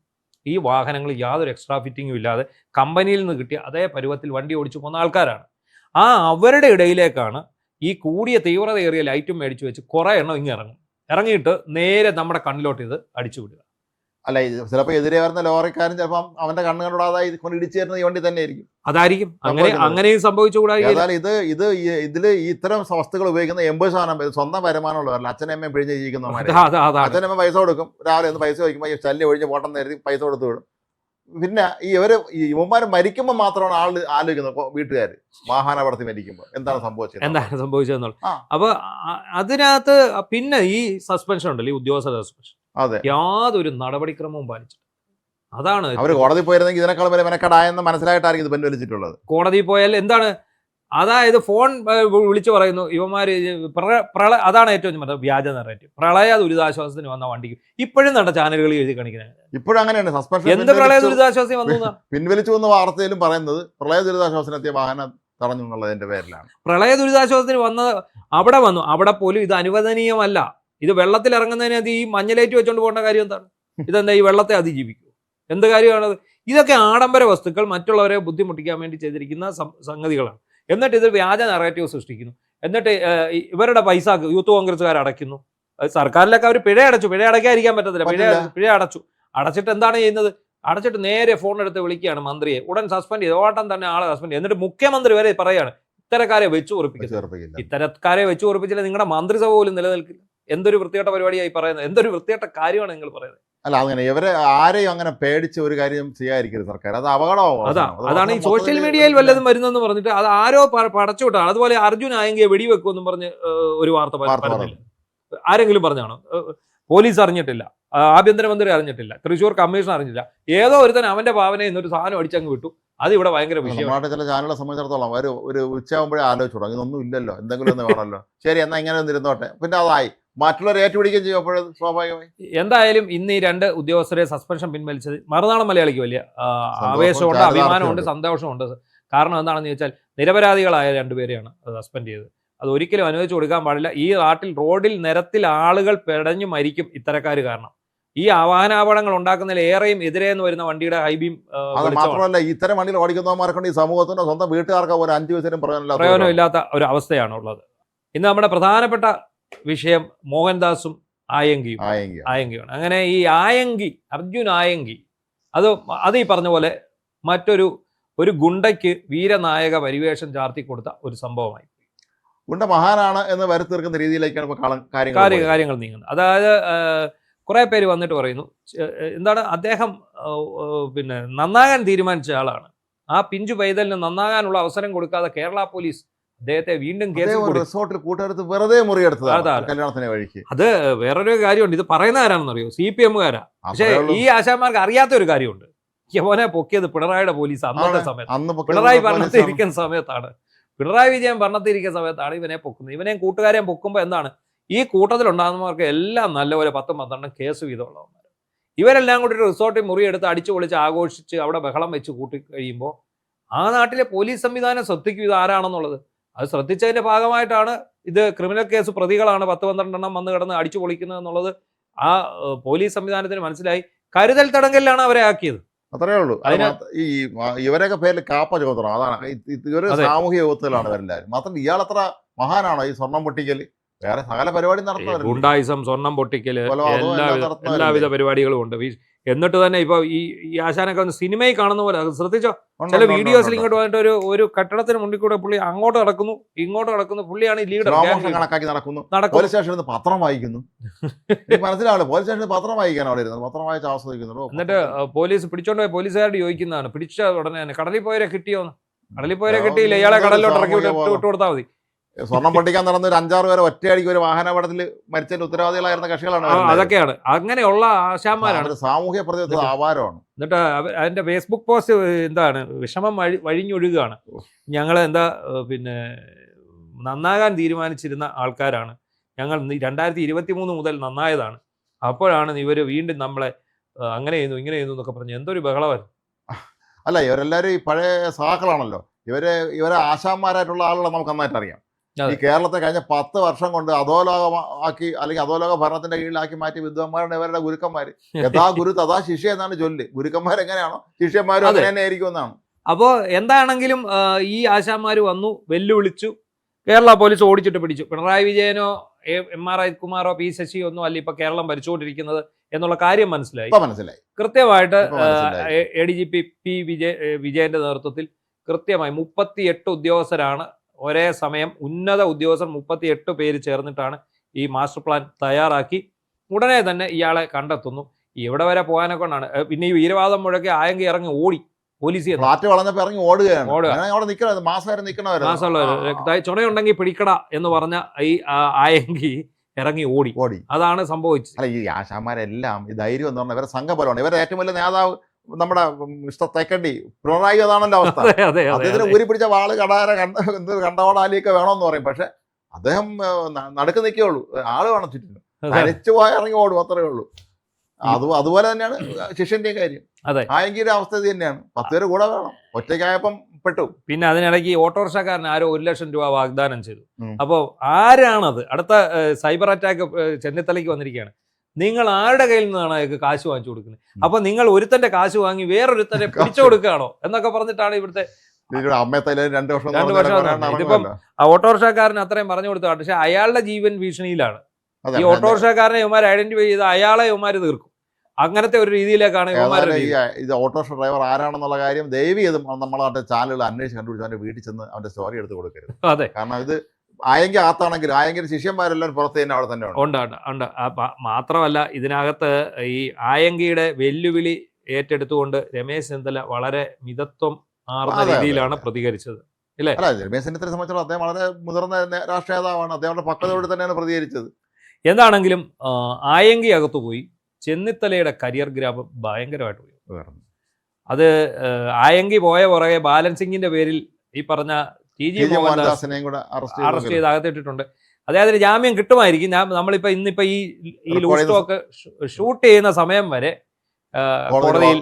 ഈ വാഹനങ്ങൾ യാതൊരു എക്സ്ട്രാ ഫിറ്റിങ്ങും ഇല്ലാതെ കമ്പനിയിൽ നിന്ന് കിട്ടിയ അതേ പരുവത്തിൽ വണ്ടി ഓടിച്ചു പോകുന്ന ആൾക്കാരാണ്. അവരുടെ ഇടയിലേക്കാണ് ഈ കൂടിയ തീവ്രതയേറിയ ലൈറ്റും മേടിച്ചു വെച്ച് കുറേ എണ്ണം ഇറങ്ങിയിട്ട് നേരെ നമ്മുടെ കണ്ണിലോട്ട് ഇത് അടിച്ചു വിടുക. അല്ല, ചിലപ്പോൾ എതിരെ വരുന്ന ലോറിക്കാരൻ ചിലപ്പം അവന്റെ കണ്ണ് കണ്ടോടാതെ കൊണ്ട് ഇടിച്ചു തരുന്ന ഈ വണ്ടി തന്നെ ആയിരിക്കും. അതായിരിക്കും അങ്ങനെയും സംഭവിച്ചുകൂടാ. ഇതില് ഇത്തരം വസ്തുക്കൾ ഉപയോഗിക്കുന്ന 80% സ്വന്തം വരുമാനമുള്ളവരല്ല. അച്ഛനമ്മയും പിഴിഞ്ഞ് ജീവിക്കുന്നവന്മാർ. അച്ഛനമ്മ പൈസ കൊടുക്കും, രാവിലെ ഒന്ന് പൈസ ചോദിക്കുമ്പോൾ ഈ ശല്യം ഒഴിഞ്ഞ് പോട്ടെന്ന് കരുതി പൈസ കൊടുത്തു വിടും. പിന്നെ ഇവന്മാർ മരിക്കുമ്പോൾ മാത്രമാണ് ആലോചിക്കുന്നത് വീട്ടുകാർ, വാഹനാപകടത്തിൽ മരിക്കുമ്പോൾ എന്താണ് സംഭവിച്ചതെന്നുള്ളത്. അപ്പൊ അതിനകത്ത് പിന്നെ ഈ സസ്പെൻഷൻ ഉണ്ടല്ലോ, ഈ ഉദ്യോഗസ്ഥ സസ്പെൻഷൻ, യാതൊരു നടപടിക്രമവും പാലിച്ചിട്ട്. അതാണ് അവർ കോടതി പോയിരുന്നെങ്കിൽ ഇതിനേക്കാൾ വരെ മെനക്കെടായെന്ന് മനസ്സിലായിട്ടായിരിക്കും ഇത് പിൻവലിച്ചിട്ടുള്ളത്. കോടതി പോയാൽ എന്താണ്, അതായത് ഫോൺ വിളിച്ചു പറയുന്നു ഇവന്മാര് അതാണ് ഏറ്റവും വ്യാജ നെറേറ്റീവ്. പ്രളയ ദുരിതാശ്വാസത്തിന് വന്ന വണ്ടിക്ക് ഇപ്പോഴും നടന്ന ചാനലുകൾ എഴുതി കാണിക്കുന്നത് ഇപ്പോഴും അങ്ങനെയാണ്. സസ്പെൻഷൻ എന്ത് പ്രളയ ദുരിതാശ്വാസം വന്നു പിൻവലിച്ചു എന്ന വാർത്തയിലും പറയുന്നത് പ്രളയ ദുരിതാശ്വാസത്തിനെത്തിയ വാഹനം തടഞ്ഞു എന്നുള്ളതിന്റെ പേരിലാണ്. പ്രളയ ദുരിതാശ്വാസത്തിന് അവിടെ വന്നു, അവിടെ പോലും ഇത് അനുവദനീയമല്ല. ഇത് വെള്ളത്തിൽ ഇറങ്ങുന്നതിനകത്ത് ഈ മഞ്ഞലൈറ്റ് വെച്ചോണ്ട് പോകേണ്ട കാര്യം എന്താണ്? ഇതെന്താ ഈ വെള്ളത്തെ അതിജീവിക്കും? എന്ത് കാര്യമാണത്? ഇതൊക്കെ ആഡംബര വസ്തുക്കൾ മറ്റുള്ളവരെ ബുദ്ധിമുട്ടിക്കാൻ വേണ്ടി ചെയ്തിരിക്കുന്ന സംഗതികളാണ്. എന്നിട്ട് ഇത് വ്യാജ നറേറ്റീവ് സൃഷ്ടിക്കുന്നു. എന്നിട്ട് ഇവരുടെ പൈസ യൂത്ത് കോൺഗ്രസ്സുകാർ അടയ്ക്കുന്നു. സർക്കാരിലൊക്കെ അവർ പിഴ അടയ്ക്കാതിരിക്കാൻ പറ്റത്തില്ല. പിഴ അടച്ചിട്ട് എന്താണ് ചെയ്യുന്നത്? അടച്ചിട്ട് നേരെ ഫോൺ എടുത്ത് വിളിക്കുകയാണ് മന്ത്രിയെ, ഉടൻ സസ്പെൻഡ് ചെയ്ത് ഓട്ടം തന്നെ ആളെ സസ്പെൻഡ് ചെയ്ത്. എന്നിട്ട് മുഖ്യമന്ത്രി വരെ പറയാണ് ഇത്തരക്കാരെ വെച്ച് ഉറപ്പിക്കില്ല. ഇത്തരക്കാരെ വെച്ച് ഉറപ്പിച്ചില്ല നിങ്ങളുടെ മന്ത്രിസഭ പോലും നിലനിൽക്കില്ല. എന്തൊരു വൃത്തികെട്ട പരിപാടിയായി പറയുന്നത്, എന്തൊരു വൃത്തികെട്ട കാര്യമാണ് നിങ്ങൾ പറയുന്നത്. അല്ല, അങ്ങനെ ഇവരെ ആരെയും അങ്ങനെ പേടിച്ച് ഒരു കാര്യം ചെയ്യാതിരിക്കരുത് സർക്കാർ. അത് അപകടമാവും. അതാണ് ഈ സോഷ്യൽ മീഡിയയിൽ വല്ലതും വരുന്നെന്ന് പറഞ്ഞിട്ട് അത് ആരോ പടച്ചു വിട്ടാണ്. അതുപോലെ അർജുൻ ആയെങ്കിൽ വെടിവെക്കുമെന്നും പറഞ്ഞ് ഒരു വാർത്ത പറഞ്ഞില്ല. ആരെങ്കിലും പറഞ്ഞാണോ? പോലീസ് അറിഞ്ഞിട്ടില്ല, ആഭ്യന്തരമന്ത്രി അറിഞ്ഞിട്ടില്ല, തൃശ്ശൂർ കമ്മീഷണർ അറിഞ്ഞില്ല. ഏതോ ഒരുത്തൻ അവന്റെ ഭാവന എന്നൊരു സാധനം അടിച്ചങ്ങ് വിട്ടു. അത് ഇവിടെ ഭയങ്കര വിഷയമാണ്. ചില ചാനലുകളെ സംബന്ധിച്ചിടത്തോളം ഒരു ഉച്ചയാകുമ്പോഴേ ആലോചിച്ചു തുടങ്ങി, ഇതൊന്നും ഇല്ലല്ലോ, എന്തെങ്കിലും ഒന്ന് വേണമല്ലോ, ശരി എന്നാ ഇങ്ങനെ ഒന്നിരുന്നോട്ടെ. പിന്നെ അതായി മറ്റുള്ളവർ ഏറ്റുപിടിക്കുകയും ചെയ്യും. അപ്പോഴത് സ്വാഭാവികമായി. എന്തായാലും ഇന്ന് ഈ 2 ഉദ്യോഗസ്ഥരെ സസ്പെൻഷൻ പിൻവലിച്ചത് മറുനാടൻ മലയാളിക്ക് വലിയ ആവേശമുണ്ട്, അഭിമാനമുണ്ട്, സന്തോഷമുണ്ട്. കാരണം എന്താണെന്ന് ചോദിച്ചാൽ നിരപരാധികളായ 2 പേരെയാണ് സസ്പെൻഡ് ചെയ്തത്. അത് ഒരിക്കലും അനുവദിച്ചു കൊടുക്കാൻ പാടില്ല. ഈ നാട്ടിൽ റോഡിൽ നിരത്തിൽ ആളുകൾ പിടഞ്ഞു മരിക്കും ഇത്തരക്കാർ കാരണം. ഈ വാഹനാപകടങ്ങൾ ഉണ്ടാക്കുന്നതിൽ ഏറെയും എതിരെന്ന് വരുന്ന വണ്ടിയുടെ ഹൈബീം. മാത്രമല്ല, ഇത്തരം വണ്ടിയിൽ ഓടിക്കുന്നവന്മാർക്കുണ്ട് ഈ സമൂഹത്തിനോ സ്വന്തം വീട്ടുകാർക്കോ ഒരു 5 പൈസയും പ്രയോജനമില്ലാത്ത ഒരു അവസ്ഥയാണ് ഉള്ളത്. ഇന്ന് നമ്മുടെ പ്രധാനപ്പെട്ട വിഷയം മോഹൻദാസും ആയങ്കിയാണ്. അങ്ങനെ ഈ അർജുൻ ആയങ്കി അത് ഈ പറഞ്ഞ പോലെ മറ്റൊരു ഗുണ്ടയ്ക്ക് വീരനായക പരിവേഷം ചാർത്തി കൊടുത്ത ഒരു സംഭവമായി. ഗുണ്ട മഹാനാണ് എന്ന് വരുത്തി തീർക്കുന്ന രീതിയിലേക്കാണ് കാര്യങ്ങൾ നീങ്ങുന്നത്. അതായത് കുറെ പേര് വന്നിട്ട് പറയുന്നു എന്താണ് അദ്ദേഹം നന്നാകാൻ തീരുമാനിച്ച ആളാണ്. ആ പിഞ്ചു പൈതലിന് നന്നാകാനുള്ള അവസരം കൊടുക്കാതെ കേരള പോലീസ് അദ്ദേഹത്തെ വീണ്ടും റിസോർട്ടിൽ കൂട്ടുകാരത്ത് വെറുതെ മുറിയെടുത്തതാണ് വഴിക്ക്. അത് വേറൊരു കാര്യമുണ്ട്. ഇത് പറയുന്ന ആരാണെന്നറിയോ? CPM-കാരാ. പക്ഷേ ഈ ആശാന്മാർക്ക് അറിയാത്ത ഒരു കാര്യമുണ്ട്. യവനെ പൊക്കിയത് പിണറായിയുടെ പോലീസ് അന്നത്തെ സമയത്ത്. പിണറായി ഭരണത്തിരിക്കുന്ന സമയത്താണ്, പിണറായി വിജയൻ ഭരണത്തിരിക്കുന്ന സമയത്താണ് ഇവനെ പൊക്കുന്നത്. ഇവനെയും കൂട്ടുകാരെയും പൊക്കുമ്പോൾ എന്താണ്, ഈ കൂട്ടത്തിലുണ്ടാകുന്നവർക്ക് എല്ലാം നല്ലപോലെ 10-12 കേസ് വീതമുള്ളവന്മാർ. ഇവരെല്ലാം കൂടി റിസോർട്ടിൽ മുറിയെടുത്ത് അടിച്ചു പൊളിച്ച് ആഘോഷിച്ച് അവിടെ ബഹളം വെച്ച് കൂട്ടി കഴിയുമ്പോൾ ആ നാട്ടിലെ പോലീസ് സംവിധാനം ശ്രദ്ധിക്കും ഇത് ആരാണെന്നുള്ളത്. അത് ശ്രദ്ധിച്ചതിന്റെ ഭാഗമായിട്ടാണ് ഇത് ക്രിമിനൽ കേസ് പ്രതികളാണ് 10-12 വന്ന് കിടന്ന് അടിച്ചു പൊളിക്കുന്നത് എന്നുള്ളത് ആ പോലീസ് സംവിധാനത്തിന് മനസ്സിലായി. കരുതൽ തടങ്കലിലാണ് അവരെ ആക്കിയത്. അത്രേ ഉള്ളൂ. ഈ ഇവരൊക്കെ പേരിൽ കാപ്പ ചോദണം. അതാണ് ഇതൊരു സാമൂഹിക യുവത്തിലാണ് ഇവരെല്ലാവരും. മാത്രം ഇയാൾ അത്ര മഹാനാണോ ഈ സ്വർണം പൊട്ടിക്കൽ? വേറെ സകല പരിപാടി നടത്തുന്നവരല്ലേ. ഗുണ്ടായിസം, സ്വർണം പൊട്ടിക്കല്, കൊലപാതകം എല്ലാം എല്ലാവിധ നടത്തുന്നവരല്ലേ. പരിപാടികളും ഉണ്ട്. എന്നിട്ട് തന്നെ ഇപ്പൊ ഈ ആശാനൊക്കെ സിനിമയിൽ കാണുന്ന പോലെ, അത് ശ്രദ്ധിച്ചോ, ഉണ്ട്, ചില ഉണ്ട്, വീഡിയോസിൽ ഉണ്ട്, ഇങ്ങോട്ട് വന്നിട്ട് ഒരു കെട്ടിടത്തിന് മുന്നിൽ കൂടെ പുള്ളി അങ്ങോട്ട് നടക്കുന്നു ഇങ്ങോട്ട് നടക്കുന്നു. പുള്ളിയാണ് ലീഡർ. സ്ലോ മോഷൻ കണക്കാക്കി നടക്കുന്നു. പോലീസ് സ്റ്റേഷനിൽ നിന്ന് പത്രം വായിക്കുന്നു. മനസ്സിലാവില്ല, പോലീസ് സ്റ്റേഷനിൽ പത്രം വായിക്കാൻ അവിടെ ഇരുന്നത്, പത്രം വായിച്ച് ആസ്വദിക്കുന്നു. എന്നിട്ട് പോലീസ് പിടിച്ചോണ്ട് പോയ പോലീസുകാരോട് ചോദിക്കുന്നതാണ്, പിടിച്ച ഉടനെ തന്നെ കടലിൽ പോയവരെ കിട്ടിയോന്ന്. കടലിൽ പോയവരെ കിട്ടിയില്ല, ഇയാളെ കടലിലോട്ട് ഇറക്കി വിട്ട് കൊടുത്താൽ മതി. സ്വർണം പൊട്ടിക്കാൻ നടന്ന ഒരു 5-6 പേരെ ഒറ്റയടിക്ക് ഒരു വാഹനാപകടത്തിൽ മരിച്ചതിന്റെ ഉത്തരവാദികളായിരുന്ന കക്ഷികളാണ്. അതൊക്കെയാണ്, അങ്ങനെയുള്ള ആശാന്മാരാണ്. സാമൂഹ്യ പ്രതിബദ്ധത ആവാരമാണ്. എന്നിട്ട് അതിന്റെ ഫേസ്ബുക്ക് പോസ്റ്റ് എന്താണ്, വിഷമം വഴിഞ്ഞൊഴുകുകയാണ്. ഞങ്ങൾ എന്താ പിന്നെ നന്നാകാൻ തീരുമാനിച്ചിരുന്ന ആൾക്കാരാണ് ഞങ്ങൾ, 2023 മുതൽ നന്നായതാണ്. അപ്പോഴാണ് ഇവർ വീണ്ടും നമ്മളെ അങ്ങനെ ചെയ്യുന്നു ഇങ്ങനെ ചെയ്യുന്നു എന്നൊക്കെ പറഞ്ഞ് എന്തൊരു ബഹളമായിരുന്നു. അല്ല, ഇവരെല്ലാവരും ഈ പഴയ സഹാക്കളാണല്ലോ. ഇവരെ ആശാന്മാരായിട്ടുള്ള ആളുകളെ നമുക്ക് നന്നായിട്ട് അറിയാം. ഈ കേരളത്തെ കഴിഞ്ഞ 10 വർഷം കൊണ്ട് അധോലോകമാക്കി, അല്ലെങ്കിൽ അധോലോക ഭരണത്തിന്റെ കീഴിലാക്കി മാറ്റി വിദ്വാന്മാരാണ് ഇവരുടെ ഗുരുക്കന്മാര്. യഥാ ഗുരു തഥാ ശിഷ്യ എന്നാണ് ചൊല്ല്. ഗുരുക്കന്മാർ എങ്ങനെയാണോ ശിഷ്യന്മാരും അങ്ങനെ തന്നെ ആയിരിക്കും എന്നാണ്. അപ്പോൾ എന്താണെങ്കിലും ഈ ആശാന്മാർ വന്നു, വെല്ലുവിളിച്ചു. കേരള പോലീസ് ഓടിച്ചിട്ട് പിടിച്ചു. പിണറായി വിജയനോ MR അജിത്കുമാറോ പി ശശിയോ ഒന്നും അല്ല ഇപ്പൊ കേരളം ഭരിച്ചുകൊണ്ടിരിക്കുന്നത് എന്നുള്ള കാര്യം മനസ്സിലായി. കൃത്യമായിട്ട് ADGP പി വിജയന്റെ നേതൃത്വത്തിൽ കൃത്യമായി 38 ഉദ്യോഗസ്ഥരാണ് ഒരേ സമയം, ഉന്നത ഉദ്യോഗസ്ഥർ 38 പേര് ചേർന്നിട്ടാണ് ഈ മാസ്റ്റർ പ്ലാൻ തയ്യാറാക്കി. ഉടനെ തന്നെ ഇയാളെ കണ്ടെത്തുന്നു. എവിടെ വരെ പോകാനെ കൊണ്ടാണ്. പിന്നെ ഈ വീരവാദം മുഴക്കി ആയെങ്കിൽ ഇറങ്ങി ഓടി. പോലീസ് ഫ്ലാറ്റ് വളഞ്ഞപ്പോ ഇറങ്ങി ഓടുകയാണ്. ചുണയുണ്ടെങ്കിൽ പിടിക്കട എന്ന് പറഞ്ഞ ഈ ആയെങ്കിൽ ഇറങ്ങി ഓടി. അതാണ് സംഭവിച്ചത്. അല്ല, ഈ ആശാന്മാരെല്ലാം ഈ ധൈര്യം എന്ന് പറഞ്ഞാൽ ഇവരുടെ സംഘബലമാണ്. ഇവരുടെ ഏറ്റവും വലിയ നേതാവ് നമ്മുടെ മിസ്റ്റർ തേക്കണ്ടി പിണറായി, അതാണല്ലോ അവസ്ഥ. അദ്ദേഹത്തിന് ഊരി പിടിച്ച വാള് കടാര കണ്ടവടാലിയൊക്കെ വേണമെന്ന് പറയും. പക്ഷെ അദ്ദേഹം നടുക്ക് നിൽക്കുകയുള്ളൂ, ആള് വേണം ചുറ്റിനും. അരച്ചു പോയാൽ ഇറങ്ങി ഓടും, അത്രേ ഉള്ളൂ. അതുപോലെ തന്നെയാണ് ശിഷ്യന്റെയും കാര്യം. ആയെങ്കിലും അവസ്ഥ ഇത് തന്നെയാണ്. 10 പേര് കൂടെ വേണം. ഒറ്റയ്ക്കായപ്പം പെട്ടു. പിന്നെ അതിനിടയ്ക്ക് ഓട്ടോറിക്ഷക്കാരൻ ആരോ 1 ലക്ഷം രൂപ വാഗ്ദാനം ചെയ്തു. അപ്പോൾ ആരാണത്? അടുത്ത സൈബർ അറ്റാക്ക് ചെന്നിത്തലയ്ക്ക് വന്നിരിക്കുകയാണ്. നിങ്ങൾ ആരുടെ കയ്യിൽ നിന്നാണ് അയാൾക്ക് കാശ് വാങ്ങിച്ചു കൊടുക്കുന്നത്? അപ്പൊ നിങ്ങൾ ഒരുത്തന്റെ കാശ് വാങ്ങി വേറൊരുത്തനെ പിടിച്ചു കൊടുക്കുകയാണോ എന്നൊക്കെ പറഞ്ഞിട്ടാണ് ഇവിടുത്തെ 2 വർഷം. ഇതിപ്പം ഓട്ടോറിക്ഷക്കാരൻ അത്രയും പറഞ്ഞു കൊടുത്തു. പക്ഷെ അയാളുടെ ജീവൻ ഭീഷണിയിലാണ്. ഈ ഓട്ടോറിക്ഷക്കാരനെ ഇവന്മാർ ഐഡന്റിഫൈ ചെയ്ത് അയാളെ ഇവന്മാർ തീർക്കും. അങ്ങനത്തെ ഒരു രീതിയിലേക്കാണ് ഇത്. ഓട്ടോറിക്ഷ ഡ്രൈവർ ആരാണെന്നുള്ള കാര്യം ദയവ് ചെയ്ത് നമ്മളെ നാട്ടിലെ ചാനലുകൾ അന്വേഷിച്ച് കണ്ടുപിടിച്ച് അവന്റെ വീട്ടിൽ ചെന്ന് അവന്റെ സ്റ്റോറി എടുത്ത് കൊടുക്കരുത്. അതെ, കാരണം ഇത് ആയെങ്കിൽ ആത്താണെങ്കിൽ ആയെങ്കിൽ ശിഷ്യന്മാരെല്ലാം പുറത്ത് തന്നെ അവിടെ തന്നെ ഉണ്ട്. മാത്രമല്ല, ഇതിനകത്ത് ഈ ആയങ്കിയുടെ വെല്ലുവിളി ഏറ്റെടുത്തുകൊണ്ട് രമേശ് ചെന്നിത്തല വളരെ മിതത്വം ആർന്ന രീതിയിലാണ് പ്രതികരിച്ചത്. അല്ല, രമേശ് ചെന്നിത്തലയെ സംബന്ധിച്ചിടത്തോളം അദ്ദേഹം വളരെ മുതിർന്ന രാഷ്ട്രീയ നേതാവാണ്. അദ്ദേഹം പക്വതയോട് തന്നെയാണ് പ്രതികരിച്ചത്. എന്താണെങ്കിലും ആയങ്കി അകത്തു പോയി. ചെന്നിത്തലയുടെ കരിയർ ഗ്രാഫ് ഭയങ്കരമായിട്ട് പോയി. അത് ആയങ്കി പോയ പുറകെ ബാലൻസിങ്ങിന്റെ പേരിൽ ഈ പറഞ്ഞ TG മോഹൻദാസിനെയും കൂടെ അറസ്റ്റ് ചെയ്ത് അകത്തിട്ടിട്ടുണ്ട്. അദ്ദേഹത്തിന് ജാമ്യം കിട്ടുമായിരിക്കും. നമ്മളിപ്പോ ഇന്നിപ്പോ ഈ ലൂസ് സ്റ്റോക്ക് ഷൂട്ട് ചെയ്യുന്ന സമയം വരെ കോടതിയിൽ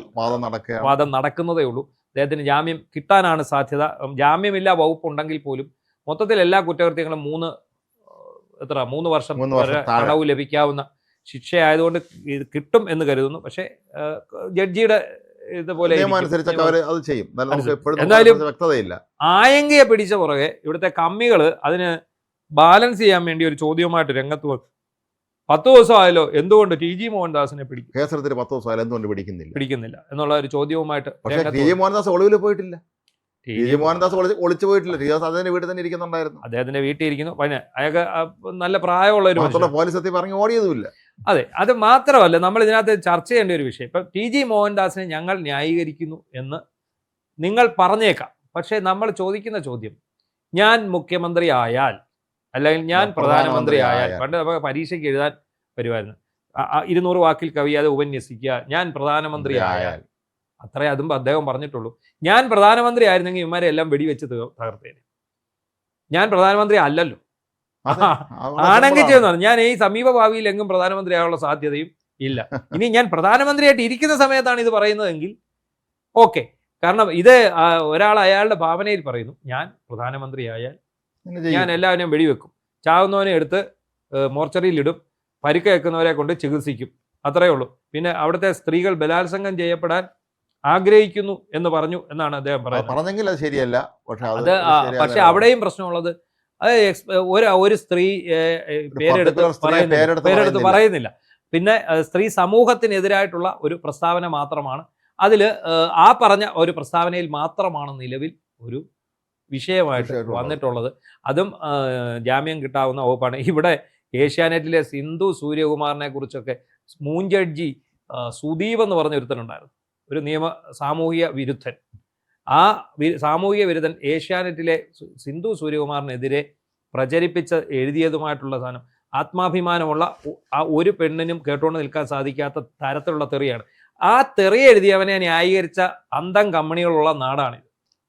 വാദം നടക്കുന്നതേ ഉള്ളൂ. അദ്ദേഹത്തിന് ജാമ്യം കിട്ടാനാണ് സാധ്യത. ജാമ്യമില്ലാ വകുപ്പുണ്ടെങ്കിൽ പോലും മൊത്തത്തിൽ എല്ലാ കുറ്റകൃത്യങ്ങളും 3 വർഷം വരെ തടവ് ലഭിക്കാവുന്ന ശിക്ഷയായതുകൊണ്ട് ഇത് കിട്ടും എന്ന് കരുതുന്നു. പക്ഷേ ജഡ്ജിയുടെ ഇതുപോലെ എന്തായാലും ആയങ്കയെ പിടിച്ച പുറകെ ഇവിടുത്തെ കമ്മികള് അതിന് ബാലൻസ് ചെയ്യാൻ വേണ്ടി ഒരു ചോദ്യവുമായിട്ട് രംഗത്ത് വന്നു. 10 ദിവസമായല്ലോ, എന്തുകൊണ്ട് TG മോഹൻദാസിനെ പിടിക്കും? കേസെടുത്തിട്ട് 10 ദിവസമായാലും എന്തുകൊണ്ട് പിടിക്കുന്നില്ല എന്നുള്ള ഒരു ചോദ്യവുമായിട്ട്. TG മോഹൻദാസ് ഒളിവിൽ പോയിട്ടില്ല. TG മോഹൻദാസ് ഒളിച്ചു പോയിട്ടില്ല. അദ്ദേഹത്തിന്റെ വീട്ടിൽ തന്നെ ഇരിക്കുന്നുണ്ടായിരുന്നു. അദ്ദേഹത്തിന്റെ വീട്ടിൽ ഇരിക്കുന്നു. പിന്നെ അയാൾക്ക് നല്ല പ്രായമുള്ള ഒരു പോലീസ് എത്തി പറഞ്ഞു ഓടിയതുമില്ല. അതെ, അത് മാത്രമല്ല നമ്മൾ ഇതിനകത്ത് ചർച്ച ചെയ്യേണ്ട ഒരു വിഷയം, ഇപ്പം TG മോഹൻദാസിനെ ഞങ്ങൾ ന്യായീകരിക്കുന്നു എന്ന് നിങ്ങൾ പറഞ്ഞേക്കാം. പക്ഷേ നമ്മൾ ചോദിക്കുന്ന ചോദ്യം, ഞാൻ മുഖ്യമന്ത്രി ആയാൽ അല്ലെങ്കിൽ ഞാൻ പ്രധാനമന്ത്രി ആയാൽ, പണ്ട് നമുക്ക് പരീക്ഷയ്ക്ക് എഴുതാൻ വരുമായിരുന്നു, 200 വാക്കിൽ കവിയാതെ ഉപന്യസിക്കുക, ഞാൻ പ്രധാനമന്ത്രി ആയാൽ, അത്രേ അതും അദ്ദേഹം പറഞ്ഞിട്ടുള്ളൂ. ഞാൻ പ്രധാനമന്ത്രി ആയിരുന്നെങ്കിൽ ഇവന്മാരെ എല്ലാം വെടിവെച്ച് തകർത്തേനെ. ഞാൻ പ്രധാനമന്ത്രി അല്ലല്ലോ. ആണെങ്കിൽ ചെയ്യുന്നതാണ്. ഞാൻ ഈ സമീപ ഭാവിയിൽ എങ്ങും പ്രധാനമന്ത്രി ആകാനുള്ള സാധ്യതയും ഇല്ല. ഇനി ഞാൻ പ്രധാനമന്ത്രിയായിട്ട് ഇരിക്കുന്ന സമയത്താണ് ഇത് പറയുന്നതെങ്കിൽ ഓക്കെ. കാരണം ഇത് ഒരാൾ അയാളുടെ ഭാവനയിൽ പറയുന്നു, ഞാൻ പ്രധാനമന്ത്രി ആയാൽ ഞാൻ എല്ലാവരെയും വെടിവെക്കും, ചാവുന്നവനെ എടുത്ത് മോർച്ചറിയിലിടും, പരിക്കേൽക്കുന്നവരെ കൊണ്ട് ചികിത്സിക്കും, അത്രയേ ഉള്ളൂ. പിന്നെ അവിടുത്തെ സ്ത്രീകൾ ബലാത്സംഗം ചെയ്യപ്പെടാൻ ആഗ്രഹിക്കുന്നു എന്ന് പറഞ്ഞു എന്നാണ് അദ്ദേഹം പറയുന്നത്. പറഞ്ഞെങ്കിൽ അത് ശരിയല്ല. പക്ഷെ അവിടെയും പ്രശ്നമുള്ളത് അത് ഒരു സ്ത്രീ പേരെടുത്ത് പറയുന്നില്ല. പിന്നെ സ്ത്രീ സമൂഹത്തിനെതിരായിട്ടുള്ള ഒരു പ്രസ്താവന മാത്രമാണ് അതിൽ ആ പറഞ്ഞ ഒരു പ്രസ്താവനയിൽ മാത്രമാണ് നിലവിൽ ഒരു വിഷയമായിട്ട് വന്നിട്ടുള്ളത്. അതും ജാമ്യം കിട്ടാവുന്ന വകുപ്പാണ്. ഇവിടെ ഏഷ്യാനെറ്റിലെ സിന്ധു സൂര്യകുമാറിനെ കുറിച്ചൊക്കെ മൂൻ ജഡ്ജി സുദീപ് എന്ന് പറഞ്ഞ ഒരുത്തനുണ്ടായിരുന്നു, ഒരു സാമൂഹിക വിരുദ്ധൻ. ആ സാമൂഹിക വിരുദ്ധൻ ഏഷ്യാനെറ്റിലെ സിന്ധു സൂര്യകുമാറിനെതിരെ എഴുതിയതുമായിട്ടുള്ള സാധനം ആത്മാഭിമാനമുള്ള ആ ഒരു പെണ്ണിനും കേട്ടുകൊണ്ട് നിൽക്കാൻ സാധിക്കാത്ത തരത്തിലുള്ള തെറിയാണ്. ആ തെറി എഴുതിയവനെ ന്യായീകരിച്ച അന്തം കമ്പനികളുള്ള നാടാണ്.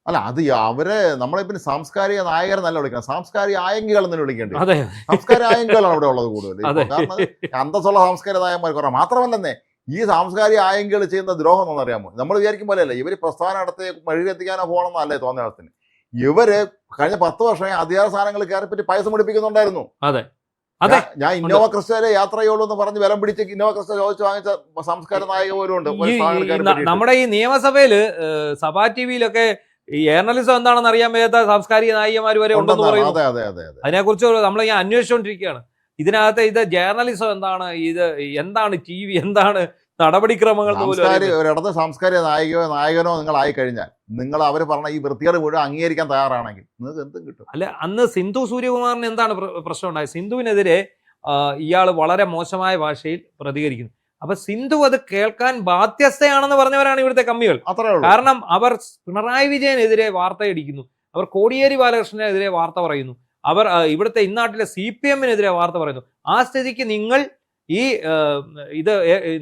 അല്ല, അത് അവരെ നമ്മളെ പിന്നെ സാംസ്കാരിക നായകർ നല്ല വിളിക്കണം, സാംസ്കാരിക ആയങ്കികൾ എന്ന് വിളിക്കേണ്ടത്. അതെ, സാംസ്കാരിക ആയങ്കികളാണ് ഇവിടെ ഉള്ളത് കൂടുതൽ. കാരണം അന്തസ്സുള്ള സാംസ്കാരിക നായകന്മാർ കുറവ്. മാത്രമല്ല ഈ സാംസ്കാരിക ആയങ്കികൾ ചെയ്യുന്ന ദ്രോഹം എന്നറിയാമോ? നമ്മൾ വിചാരിക്കും പോലെയല്ല. ഇവർ പ്രസ്ഥാനം നടത്തി വഴിയെത്തിക്കാനോ പോകണമെന്നല്ലേ തോന്നിയ അവസ്ഥന്. ഇവര് കഴിഞ്ഞ 10 വർഷമായി അധികാര സ്ഥാനങ്ങൾ കയറിപ്പറ്റി പൈസ മുടിപ്പിക്കുന്നുണ്ടായിരുന്നു. അതെ, ഞാൻ ഇന്നോവ ക്രിസ്റ്റയിലെ യാത്ര ചെയ്യുള്ളൂ എന്ന് പറഞ്ഞ് വിലം പിടിച്ച് ഇന്നോവ ക്രിസ്റ്റ ചോദിച്ചു വാങ്ങിച്ച സംസ്കാര നായക പോലും ഉണ്ട്. നമ്മുടെ ഈ നിയമസഭയില് സഭാ ടിവിയിലൊക്കെ ഈ ജേർണലിസം എന്താണെന്ന് അറിയാൻ വയ്യാത്ത സാംസ്കാരിക നായികമാർ വരെ ഉണ്ടെന്ന് പറയുന്നു. അതിനെക്കുറിച്ച് നമ്മൾ ഞാൻ അന്വേഷിച്ചുകൊണ്ടിരിക്കുകയാണ്. ഇതിനകത്ത് ഇത് ജേർണലിസം എന്താണ്, ഇത് എന്താണ് ടി വി, എന്താണ് നടപടിക്രമങ്ങൾ. ഒരിടത്ത് സാംസ്കാരിക നായകനോ നിങ്ങളായി കഴിഞ്ഞാൽ നിങ്ങൾ അവർ പറഞ്ഞ ഈ വൃത്തികൾ മുഴുവൻ അംഗീകരിക്കാൻ തയ്യാറാണെങ്കിൽ നിങ്ങൾക്ക് എന്തും കിട്ടും. അല്ല, അന്ന് സിന്ധു സൂര്യകുമാറിന് എന്താണ് പ്രശ്നം ഉണ്ടായത്? സിന്ധുവിനെതിരെ ഇയാൾ വളരെ മോശമായ ഭാഷയിൽ പ്രതികരിക്കുന്നു. അപ്പൊ സിന്ധു അത് കേൾക്കാൻ ബാധ്യസ്ഥയാണെന്ന് പറഞ്ഞവരാണ് ഇവിടുത്തെ കമ്മികൾ. കാരണം അവർ പിണറായി വിജയനെതിരെ വാർത്തയടിക്കുന്നു, അവർ കോടിയേരി ബാലകൃഷ്ണനെതിരെ വാർത്ത പറയുന്നു, അവർ ഇവിടുത്തെ ഇന്നാട്ടിലെ CPM-നെതിരെ വാർത്ത പറയുന്നു. ആ സ്ഥിതിക്ക് നിങ്ങൾ ഈ ഇത്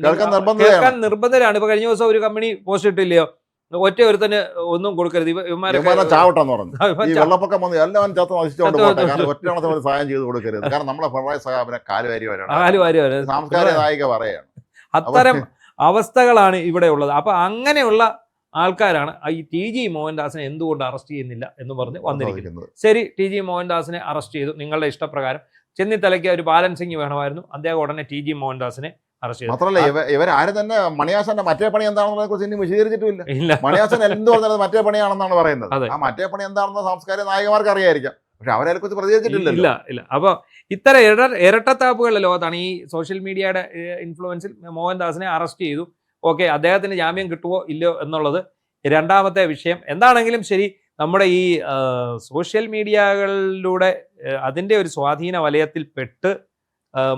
കേൾക്കാൻ നിർബന്ധരാണ്. ഇപ്പൊ കഴിഞ്ഞ ദിവസം ഒരു കമ്പനി പോസ്റ്റ് ഇട്ടില്ലയോ, ഒറ്റ ഒരുത്തന് ഒന്നും കൊടുക്കരുത്, അത്തരം അവസ്ഥകളാണ് ഇവിടെ ഉള്ളത്. അപ്പൊ അങ്ങനെയുള്ള ആൾക്കാരാണ് ഈ TG മോഹൻദാസിനെ എന്തുകൊണ്ട് അറസ്റ്റ് ചെയ്യുന്നില്ല എന്ന് പറഞ്ഞ് വന്നിരിക്കുന്നത്. ശരി, TG മോഹൻദാസിനെ അറസ്റ്റ് ചെയ്തു, നിങ്ങളുടെ ഇഷ്ടപ്രകാരം. ചെന്നിത്തലയ്ക്ക് ഒരു ബാലൻസിങ് വേണമായിരുന്നു, അദ്ദേഹം ഉടനെ TG മോഹൻദാസിനെ അറസ്റ്റ് ചെയ്തു. മാത്രമല്ല ഇവരാരും തന്നെ മണിയാസന്റെ മറ്റേ പണി എന്താണെന്നതിനെ കുറിച്ച് ഇനി വിശദീകരിച്ചിട്ടില്ല. മണിയാസൻ എന്ത് പറഞ്ഞത് മറ്റേ പണിയാണെന്നാണ് പറയുന്നത്. ആ മറ്റേ പണി എന്താണെന്ന് സാംസ്കാരിക നായകന്മാർക്ക് അറിയായിരിക്കാം, പക്ഷെ അവരെ കുറിച്ച് പ്രതികരിച്ചിട്ടില്ല. ഇല്ല. അപ്പൊ ഇത്തരം ഇരട്ടത്താപ്പുകളുടെ ലോകത്താണ് ഈ സോഷ്യൽ മീഡിയയുടെ ഇൻഫ്ലുവൻസിൽ മോഹൻദാസിനെ അറസ്റ്റ് ചെയ്തു. ഓക്കെ, അദ്ദേഹത്തിന് ജാമ്യം കിട്ടുമോ ഇല്ലയോ എന്നുള്ളത് രണ്ടാമത്തെ വിഷയം. എന്താണെങ്കിലും ശരി, നമ്മുടെ ഈ സോഷ്യൽ മീഡിയകളിലൂടെ അതിൻ്റെ ഒരു സ്വാധീന വലയത്തിൽ പെട്ട്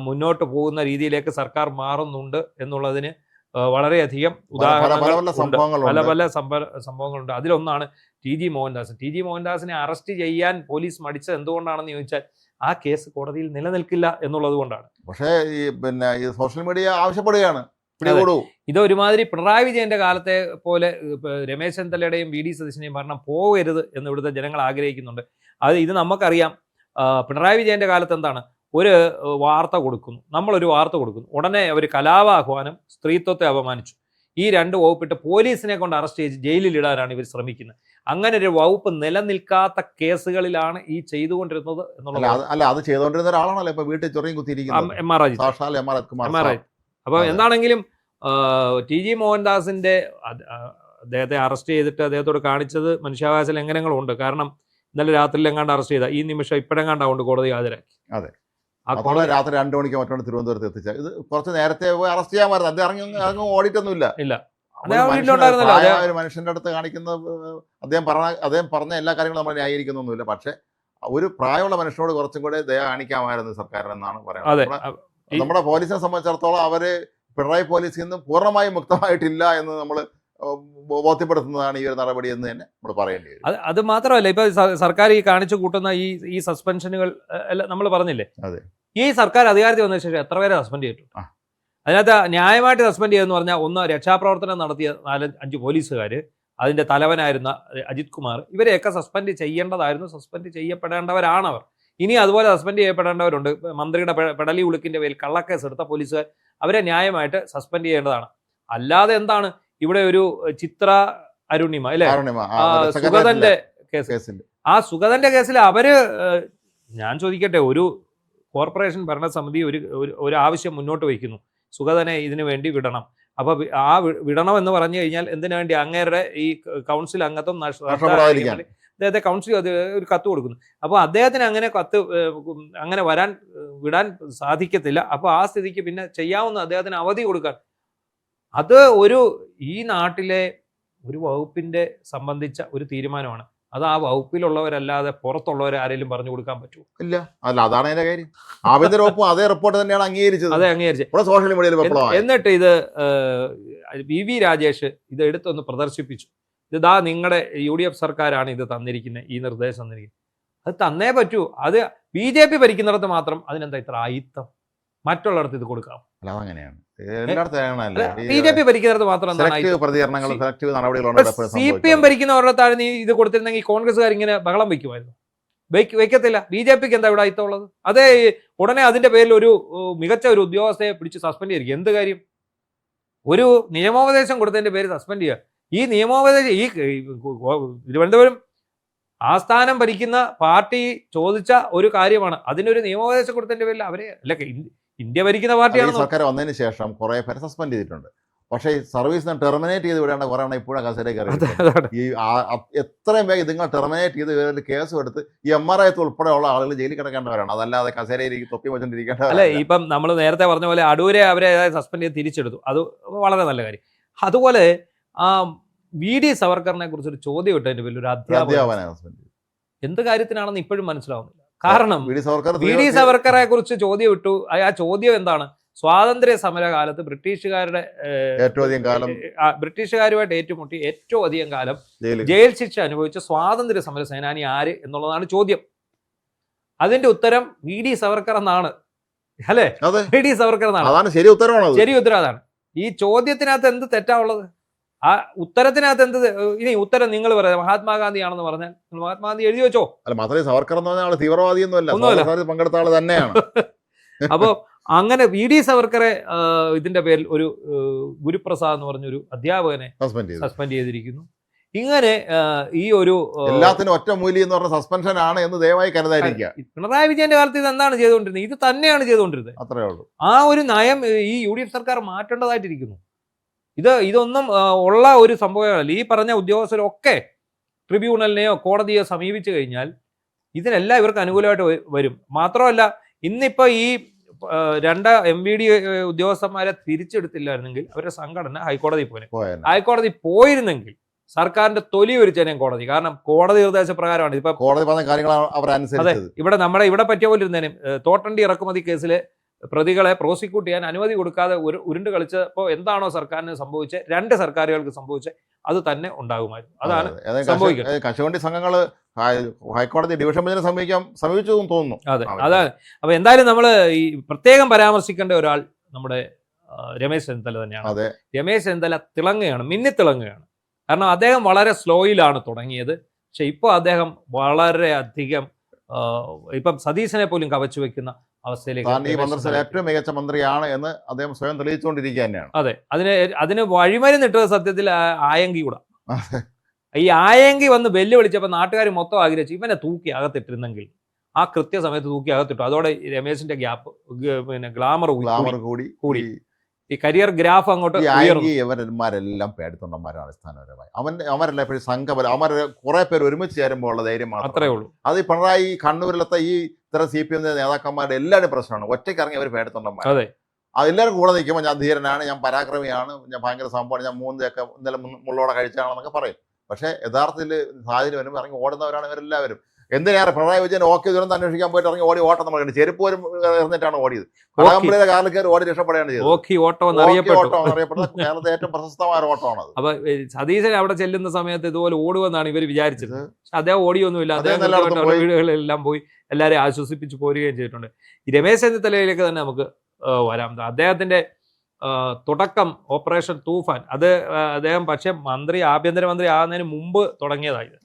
മുന്നോട്ട് പോകുന്ന രീതിയിലേക്ക് സർക്കാർ മാറുന്നുണ്ട് എന്നുള്ളതിന് വളരെയധികം ഉദാഹരണങ്ങൾ പല സംഭവങ്ങളുണ്ട്. അതിലൊന്നാണ് TG മോഹൻദാസ്. TG മോഹൻദാസിനെ അറസ്റ്റ് ചെയ്യാൻ പോലീസ് മടിച്ചത് എന്തുകൊണ്ടാണെന്ന് ചോദിച്ചാൽ ആ കേസ് കോടതിയിൽ നിലനിൽക്കില്ല എന്നുള്ളത് കൊണ്ടാണ്. പക്ഷേ ഈ സോഷ്യൽ മീഡിയ ആവശ്യപ്പെടുകയാണ്. ഇത് ഒരുമാതിരി പിണറായി വിജയന്റെ കാലത്തെ പോലെ രമേശ് ചെന്നിത്തലയുടെയും VD സതീശന്റെയും ഭരണം പോകരുത് എന്ന് ഇവിടുത്തെ ജനങ്ങൾ ആഗ്രഹിക്കുന്നുണ്ട്. ഇത് നമുക്കറിയാം. പിണറായി വിജയന്റെ കാലത്ത് എന്താണ്, ഒരു വാർത്ത കൊടുക്കുന്നു, നമ്മളൊരു വാർത്ത കൊടുക്കുന്നു, ഉടനെ അവർ കലാപാഹ്വാനം, സ്ത്രീത്വത്തെ അപമാനിച്ചു, ഈ 2 വകുപ്പിട്ട് പോലീസിനെ കൊണ്ട് അറസ്റ്റ് ചെയ്ത് ജയിലിലിടാനാണ് ഇവർ ശ്രമിക്കുന്നത്. അങ്ങനെ ഒരു വകുപ്പ് നിലനിൽക്കാത്ത കേസുകളിലാണ് ഈ ചെയ്തുകൊണ്ടിരുന്നത് എന്നുള്ളത്. അല്ല, അത് ചെയ്തുകൊണ്ടിരുന്ന ഒരാളാണല്ലോ ഇപ്പൊ വീട്ടിൽ ചൊറിയും കുത്തിയിരിക്കുന്നത്, MR അജിത്. അപ്പോൾ എന്താണെങ്കിലും TG മോഹൻദാസിന്റെ അദ്ദേഹത്തെ അറസ്റ്റ് ചെയ്തിട്ട് അദ്ദേഹത്തോട് കാണിച്ചത് മനുഷ്യാവകാശ ലംഘനങ്ങളുണ്ട്. കാരണം ഇന്നലെ രാത്രിയിൽ എങ്ങാണ്ട് അറസ്റ്റ് ചെയ്ത ഈ നിമിഷം ഇപ്പോഴെങ്ങാണ്ടാവുണ്ട് കോടതി ഹാജരാക്കി. അതെ, രാത്രി 2 മണിക്ക് മറ്റോ തിരുവനന്തപുരത്ത് എത്തിച്ച ഇത് കുറച്ച് നേരത്തെ പോയി അറസ്റ്റ് ചെയ്യാമായിരുന്നു. അദ്ദേഹം ഓടിയിട്ടൊന്നുമില്ല. ഒരു മനുഷ്യന്റെ അടുത്ത് കാണിക്കുന്ന അദ്ദേഹം പറഞ്ഞ എല്ലാ കാര്യങ്ങളും നമ്മൾ ന്യായീകരിക്കുന്നൊന്നുമില്ല. പക്ഷെ ഒരു പ്രായമുള്ള മനുഷ്യനോട് കുറച്ചും കൂടെ ദയ കാണിക്കാമായിരുന്നു സർക്കാരിനെന്നാണ് പറയുന്നത്. നമ്മുടെ പോലീസിനെ സംബന്ധിച്ചിടത്തോളം അവര് പിണറായി പോലീസിൽ നിന്ന് പൂർണ്ണമായും മുക്തമായിട്ടില്ല എന്ന് നമ്മൾ ബോധ്യപ്പെടുത്തുന്നതാണ് ഈ ഒരു നടപടി എന്ന് തന്നെ നമ്മൾ പറയേണ്ടി വരും. അത് മാത്രമല്ല, ഇപ്പൊ സർക്കാർ ഈ കാണിച്ചു കൂട്ടുന്ന ഈ സസ്പെൻഷനുകൾ നമ്മൾ പറഞ്ഞില്ലേ, ഈ സർക്കാർ അധികാരത്തിൽ വന്ന ശേഷം എത്ര പേരെ സസ്പെൻഡ് ചെയ്തിട്ടുണ്ട്? അതിനകത്ത് ന്യായമായിട്ട് സസ്പെൻഡ് ചെയ്തെന്ന് പറഞ്ഞാൽ, ഒന്ന് രക്ഷാപ്രവർത്തനം നടത്തിയ 4-5 പോലീസുകാർ, അതിന്റെ തലവനായിരുന്ന അജിത് കുമാർ, ഇവരെയൊക്കെ സസ്പെൻഡ് ചെയ്യേണ്ടതായിരുന്നു, സസ്പെൻഡ് ചെയ്യപ്പെടേണ്ടവരാണവർ. ഇനി അതുപോലെ സസ്പെൻഡ് ചെയ്യപ്പെടേണ്ടവരുണ്ട്. മന്ത്രിയുടെ പെടലി ഉളുക്കിന്റെ പേരിൽ കള്ളക്കേസ് എടുത്ത പോലീസുകാർ, അവരെ ന്യായമായിട്ട് സസ്പെൻഡ് ചെയ്യേണ്ടതാണ്. അല്ലാതെ എന്താണ് ഇവിടെ ഒരു ചിത്ര അരുണിമ അല്ലെ, സുഗതന്റെ കേസ്, ആ സുഗതന്റെ കേസിൽ അവര്, ഞാൻ ചോദിക്കട്ടെ, ഒരു കോർപ്പറേഷൻ ഭരണസമിതി ഒരു ആവശ്യം മുന്നോട്ട് വയ്ക്കുന്നു, സുഗതനെ ഇതിനു വേണ്ടി വിടണം. അപ്പൊ ആ വിടണം എന്ന് പറഞ്ഞു കഴിഞ്ഞാൽ എന്തിനു വേണ്ടി? അങ്ങേരുടെ ഈ കൗൺസിൽ അംഗത്വം അദ്ദേഹത്തെ കൗൺസിൽ ഒരു കത്ത് കൊടുക്കുന്നു. അപ്പോൾ അദ്ദേഹത്തിന് അങ്ങനെ കത്ത് അങ്ങനെ വിടാൻ സാധിക്കത്തില്ല. അപ്പോൾ ആ സ്ഥിതിക്ക് പിന്നെ ചെയ്യാവുന്ന അദ്ദേഹത്തിന് അവധി കൊടുക്കാൻ, അത് ഈ നാട്ടിലെ ഒരു വകുപ്പിന്റെ സംബന്ധിച്ച ഒരു തീരുമാനമാണ്. അത് ആ വകുപ്പിലുള്ളവരല്ലാതെ പുറത്തുള്ളവരെ ആരെങ്കിലും പറഞ്ഞു കൊടുക്കാൻ പറ്റുമോ? ഇല്ല. അല്ല, അതാണ് അതിന്റെ കാര്യം. ആഭ്യന്തര വകുപ്പ് അതേ റിപ്പോർട്ട് തന്നെയാണ് അംഗീകരിച്ചത്. അതെ, അംഗീകരിച്ചത്. സോഷ്യൽ മീഡിയയിൽ എന്നിട്ട് ഇത് വി രാജേഷ് ഇത് എടുത്തൊന്ന് പ്രദർശിപ്പിച്ചു. ഇതാ നിങ്ങളുടെ UDF സർക്കാരാണ് ഇത് തന്നിരിക്കുന്നത്, ഈ നിർദ്ദേശം തന്നിരിക്കുന്നത്. അത് തന്നേ പറ്റൂ. അത് BJP ഭരിക്കുന്നിടത്ത് മാത്രം അതിനെന്താ ഇത്ര ആയിത്തം? മറ്റുള്ളിടത്ത് ഇത് കൊടുക്കാം. അല്ല, അതങ്ങനെയാണ്. എല്ലായിടത്തും BJP ഭരിക്കുന്നിടത്ത് മാത്രം CPM ഭരിക്കുന്നവരുടെ നീ ഇത് കൊടുത്തിരുന്നെങ്കിൽ കോൺഗ്രസ്സുകാർ ഇങ്ങനെ ബഹളം വെക്കുമായിരുന്നു. വെക്കത്തില്ല. BJPക്ക് എന്താ ഇവിടെ ആയിത്തമുള്ളത്? അതേ ഉടനെ അതിന്റെ പേരിൽ ഒരു മികച്ച ഒരു ഉദ്യോഗസ്ഥയെ പിടിച്ച് സസ്പെൻഡ് ചെയ്തിരിക്കും. എന്ത് കാര്യം? ഒരു നിയമോപദേശം കൊടുത്തതിന്റെ പേര് സസ്പെൻഡ് ചെയ്യുക. ഈ നിയമോപദേശം ഈ തിരുവനന്തപുരം ആസ്ഥാനം ഭരിക്കുന്ന പാർട്ടി ചോദിച്ച ഒരു കാര്യമാണ്. അതിനൊരു നിയമോപദേശം കൊടുത്തതിന്റെ പേരിൽ അവരെ അല്ല, ഇന്ത്യ ഭരിക്കുന്ന പാർട്ടിയാണ്. സർക്കാർ വന്നതിന് ശേഷം കുറെ പേരെ സസ്പെൻഡ് ചെയ്തിട്ടുണ്ട്. പക്ഷേ ഈ സർവീസ് ടെർമിനേറ്റ് ചെയ്ത് വിടേണ്ട കുറെ ഇപ്പോഴും കസേരയ്ക്ക് അറിയാം. ഈ എത്രയും വേഗം നിങ്ങൾ ടെർമിനേറ്റ് ചെയ്ത് കേസ് എടുത്ത് ഈ MRI ഉൾപ്പെടെയുള്ള ആളുകൾ ജയിലിൽ കിടക്കേണ്ടവരാണ്. അതല്ലാതെ കസേരയിൽ തൊപ്പി വെച്ചോണ്ടിരിക്കേണ്ട. അല്ലെ, ഇപ്പം നമ്മൾ നേരത്തെ പറഞ്ഞ പോലെ അടൂരെ അവരെ സസ്പെൻഡ് ചെയ്ത് തിരിച്ചെടുത്തു. അത് വളരെ നല്ല കാര്യം. അതുപോലെ VD സവർക്കറിനെ കുറിച്ച് ഒരു ചോദ്യം ഇട്ടതിന്റെ പേരിൽ ഒരു അധ്യാപകനെ എന്ത് കാര്യത്തിനാണെന്ന് ഇപ്പോഴും മനസ്സിലാവുന്നില്ല. കാരണം VD സവർക്കറെ കുറിച്ച് ചോദ്യം ഇട്ടു. ആ ചോദ്യം എന്താണ്? സ്വാതന്ത്ര്യ സമരകാലത്ത് ബ്രിട്ടീഷുകാരുമായിട്ട് ഏറ്റുമുട്ടി ഏറ്റവും അധികം കാലം ജയിൽ ശിക്ഷ അനുഭവിച്ച സ്വാതന്ത്ര്യ സമര സേനാനി ആര് എന്നുള്ളതാണ് ചോദ്യം. അതിന്റെ ഉത്തരം VD സവർക്കർ എന്നാണ്. അല്ലെ, VD സവർക്കർ എന്നാണ്. ശരി ഉത്തരം അതാണ്. ഈ ചോദ്യത്തിനകത്ത് എന്ത് തെറ്റാവുള്ളത്? ആ ഉത്തരത്തിനകത്ത് എന്ത്? ഇനി ഉത്തരം നിങ്ങൾ പറയാം മഹാത്മാഗാന്ധിയാണെന്ന് പറഞ്ഞാൽ മഹാത്മാഗാന്ധി എഴുതി വെച്ചോ. അല്ല, മാത്രമേ സവർക്കർ എന്ന് പറഞ്ഞ ആള് തീവ്രവാദിയൊന്നുമല്ല, പങ്കെടുത്ത ആള് തന്നെയാണ്. അപ്പോ അങ്ങനെ VD സവർക്കറെ ഇതിന്റെ പേരിൽ ഒരു ഗുരുപ്രസാദ് എന്ന് പറഞ്ഞൊരു അധ്യാപകനെ സസ്പെൻഡ് ചെയ്തിരിക്കുന്നു. ഇങ്ങനെ ഈ ഒരു എല്ലാത്തിനും ഒറ്റ മൂല്യം എന്ന് പറഞ്ഞ സസ്പെൻഷൻ ആണ് എന്ന് ദയവായി കരുതാതിരിക്കുക. പിണറായി വിജയന്റെ കാലത്ത് ഇത് എന്താണ് ചെയ്തുകൊണ്ടിരുന്നത്? ഇത് തന്നെയാണ് ചെയ്തുകൊണ്ടിരുന്നത്. അത്രേ ഉള്ളൂ. ആ ഒരു നയം ഈ UDF സർക്കാർ മാറ്റേണ്ടതായിട്ടിരിക്കുന്നു. ഇതൊന്നും ഉള്ള ഒരു സംഭവമല്ല. ഈ പറഞ്ഞ ഉദ്യോഗസ്ഥരൊക്കെ ട്രിബ്യൂണലിനെയോ കോടതിയോ സമീപിച്ചു കഴിഞ്ഞാൽ ഇതിനെല്ലാം ഇവർക്ക് അനുകൂലമായിട്ട് വരും. മാത്രമല്ല, ഇന്നിപ്പോ ഈ 2 MVD ഉദ്യോഗസ്ഥന്മാരെ തിരിച്ചെടുത്തില്ലായിരുന്നെങ്കിൽ അവരുടെ സംഘടന ഹൈക്കോടതി പോയിരുന്നെങ്കിൽ സർക്കാരിന്റെ തൊലി ഒരിച്ചേനേം കോടതി. കാരണം കോടതി നിർദ്ദേശപ്രകാരമാണ് ഇപ്പൊ കോടതി പറഞ്ഞ കാര്യങ്ങൾ അവർ അനുസരിച്ചത്. ഇവിടെ പറ്റിയ പോലെ ഇരുന്നേനും തോട്ടണ്ടി ഇറക്കുമതി കേസിലെ പ്രതികളെ പ്രോസിക്യൂട്ട് ചെയ്യാൻ അനുമതി കൊടുക്കാതെ ഉരുണ്ട് കളിച്ചപ്പോൾ എന്താണോ സർക്കാരിന് സംഭവിച്ചത്, 2 സർക്കാരുകൾക്ക് സംഭവിച്ചത് അത് തന്നെ ഉണ്ടാകുമായിരുന്നു. അതാണ് സംഭവിക്കുന്നത്. കശുവണ്ടി സംഘങ്ങൾ ഹൈക്കോടതി ഡിവിഷൻ ബെഞ്ചിനെ സമീപിച്ചു തോന്നുന്നു. അതാണ്. അപ്പൊ എന്തായാലും നമ്മൾ ഈ പ്രത്യേകം പരാമർശിക്കേണ്ട ഒരാൾ നമ്മുടെ രമേശ് ചെന്നിത്തല തന്നെയാണ്. രമേശ് ചെന്നിത്തല മിന്നിത്തിളങ്ങുകയാണ്. കാരണം അദ്ദേഹം വളരെ സ്ലോയിലാണ് തുടങ്ങിയത്. പക്ഷെ ഇപ്പോൾ അദ്ദേഹം വളരെയധികം ഇപ്പം സതീശനെ പോലും കവച്ചു വെക്കുന്ന അവസ്ഥയിലേക്ക് ഏറ്റവും മികച്ച മന്ത്രിയാണ് എന്ന് അദ്ദേഹം സ്വയം തെളിയിച്ചുകൊണ്ടിരിക്കുക തന്നെയാണ്. അതെ, അതിന് വഴിമരുന്നിട്ടത് സത്യത്തിൽ ആയങ്കി കൂടെ. ഈ ആയങ്കി വന്ന് വെല്ലുവിളിച്ചപ്പോൾ നാട്ടുകാർ മൊത്തം ആഗ്രഹിച്ചു ഇവനെ തൂക്കി അകത്തിട്ടിരുന്നെങ്കിൽ, ആ കൃത്യസമയത്ത് തൂക്കി അകത്തിട്ടു. അതോടെ രമേശിന്റെ ഗ്ലാമർ കൂടി ഈ കരിയർ ഗ്രാഫ് അങ്ങോട്ട് ഇവന്മാരെല്ലാം പേടിത്തൊണ്ടന്മാരാണ് അടിസ്ഥാനപരമായി. അവരെല്ലാം എപ്പോഴും സംഘബലം, അവരെ കുറെ പേര് ഒരുമിച്ച് ചേരുമ്പോൾ ഉള്ള ധൈര്യം മാത്രമേ ഉള്ളൂ. അത് പിണറായി കണ്ണൂരിലത്തെ ഈ ഇത്തരം CPM നേതാക്കന്മാരുടെ എല്ലാവരും പ്രശ്നമാണ്. ഒറ്റയ്ക്ക് ഇറങ്ങി അവർ പേടിത്തൊണ്ടന്മാർ. എല്ലാവരും കൂടെ നിൽക്കുമ്പോൾ ഞാൻ ധീരനാണ്, ഞാൻ പരാക്രമിയാണ്, ഞാൻ ഭയങ്കര സംഭവമാണ്, ഞാൻ 3 ചക്ക ഇന്നലെ മുള്ളോടെ കഴിച്ചാണെന്നൊക്കെ പറയും. പക്ഷേ യഥാർത്ഥത്തിൽ സാഹചര്യം വരുമ്പോൾ ഇറങ്ങി ഓടുന്നവരാണ് ഇവരെല്ലാവരും. എന്തിനാണ് പിണറായി വിജയൻ ദുരന്തം അന്വേഷിക്കാൻ പോയിട്ട് ഇറങ്ങി ഓടി ഓട്ടം നമ്മൾ കണ്ടു. ചെരുപ്പ് പോലും എറിഞ്ഞിട്ടാണ് ഓടിയത്. കടകംപള്ളിയുടെ കാറിൽ കയറി ഓടി രക്ഷപ്പെടുകയാണ് ചെയ്തത്. അറിയപ്പെടുന്ന കേരളത്തിലെ ഏറ്റവും പ്രശസ്തമായ ഓട്ടമാണ്. അപ്പൊ സതീശൻ അവിടെ ചെല്ലുന്ന സമയത്ത് ഇതുപോലെ ഓടുമെന്നാണ് ഇവർ വിചാരിച്ചത്. അദ്ദേഹം ഓടിയൊന്നുമില്ല. അദ്ദേഹം വീടുകളിലെല്ലാം പോയി എല്ലാവരെയും ആശ്വസിപ്പിച്ച് പോരുകയും ചെയ്തിട്ടുണ്ട്. ഈ രമേശ് ചെന്നിത്തലയിലേക്ക് തന്നെ നമുക്ക് വരാം. അദ്ദേഹത്തിന്റെ തുടക്കം ഓപ്പറേഷൻ തൂഫാൻ, അദ്ദേഹം പക്ഷെ ആഭ്യന്തരമന്ത്രി ആകുന്നതിന് മുമ്പ് തുടങ്ങിയതായിരുന്നു.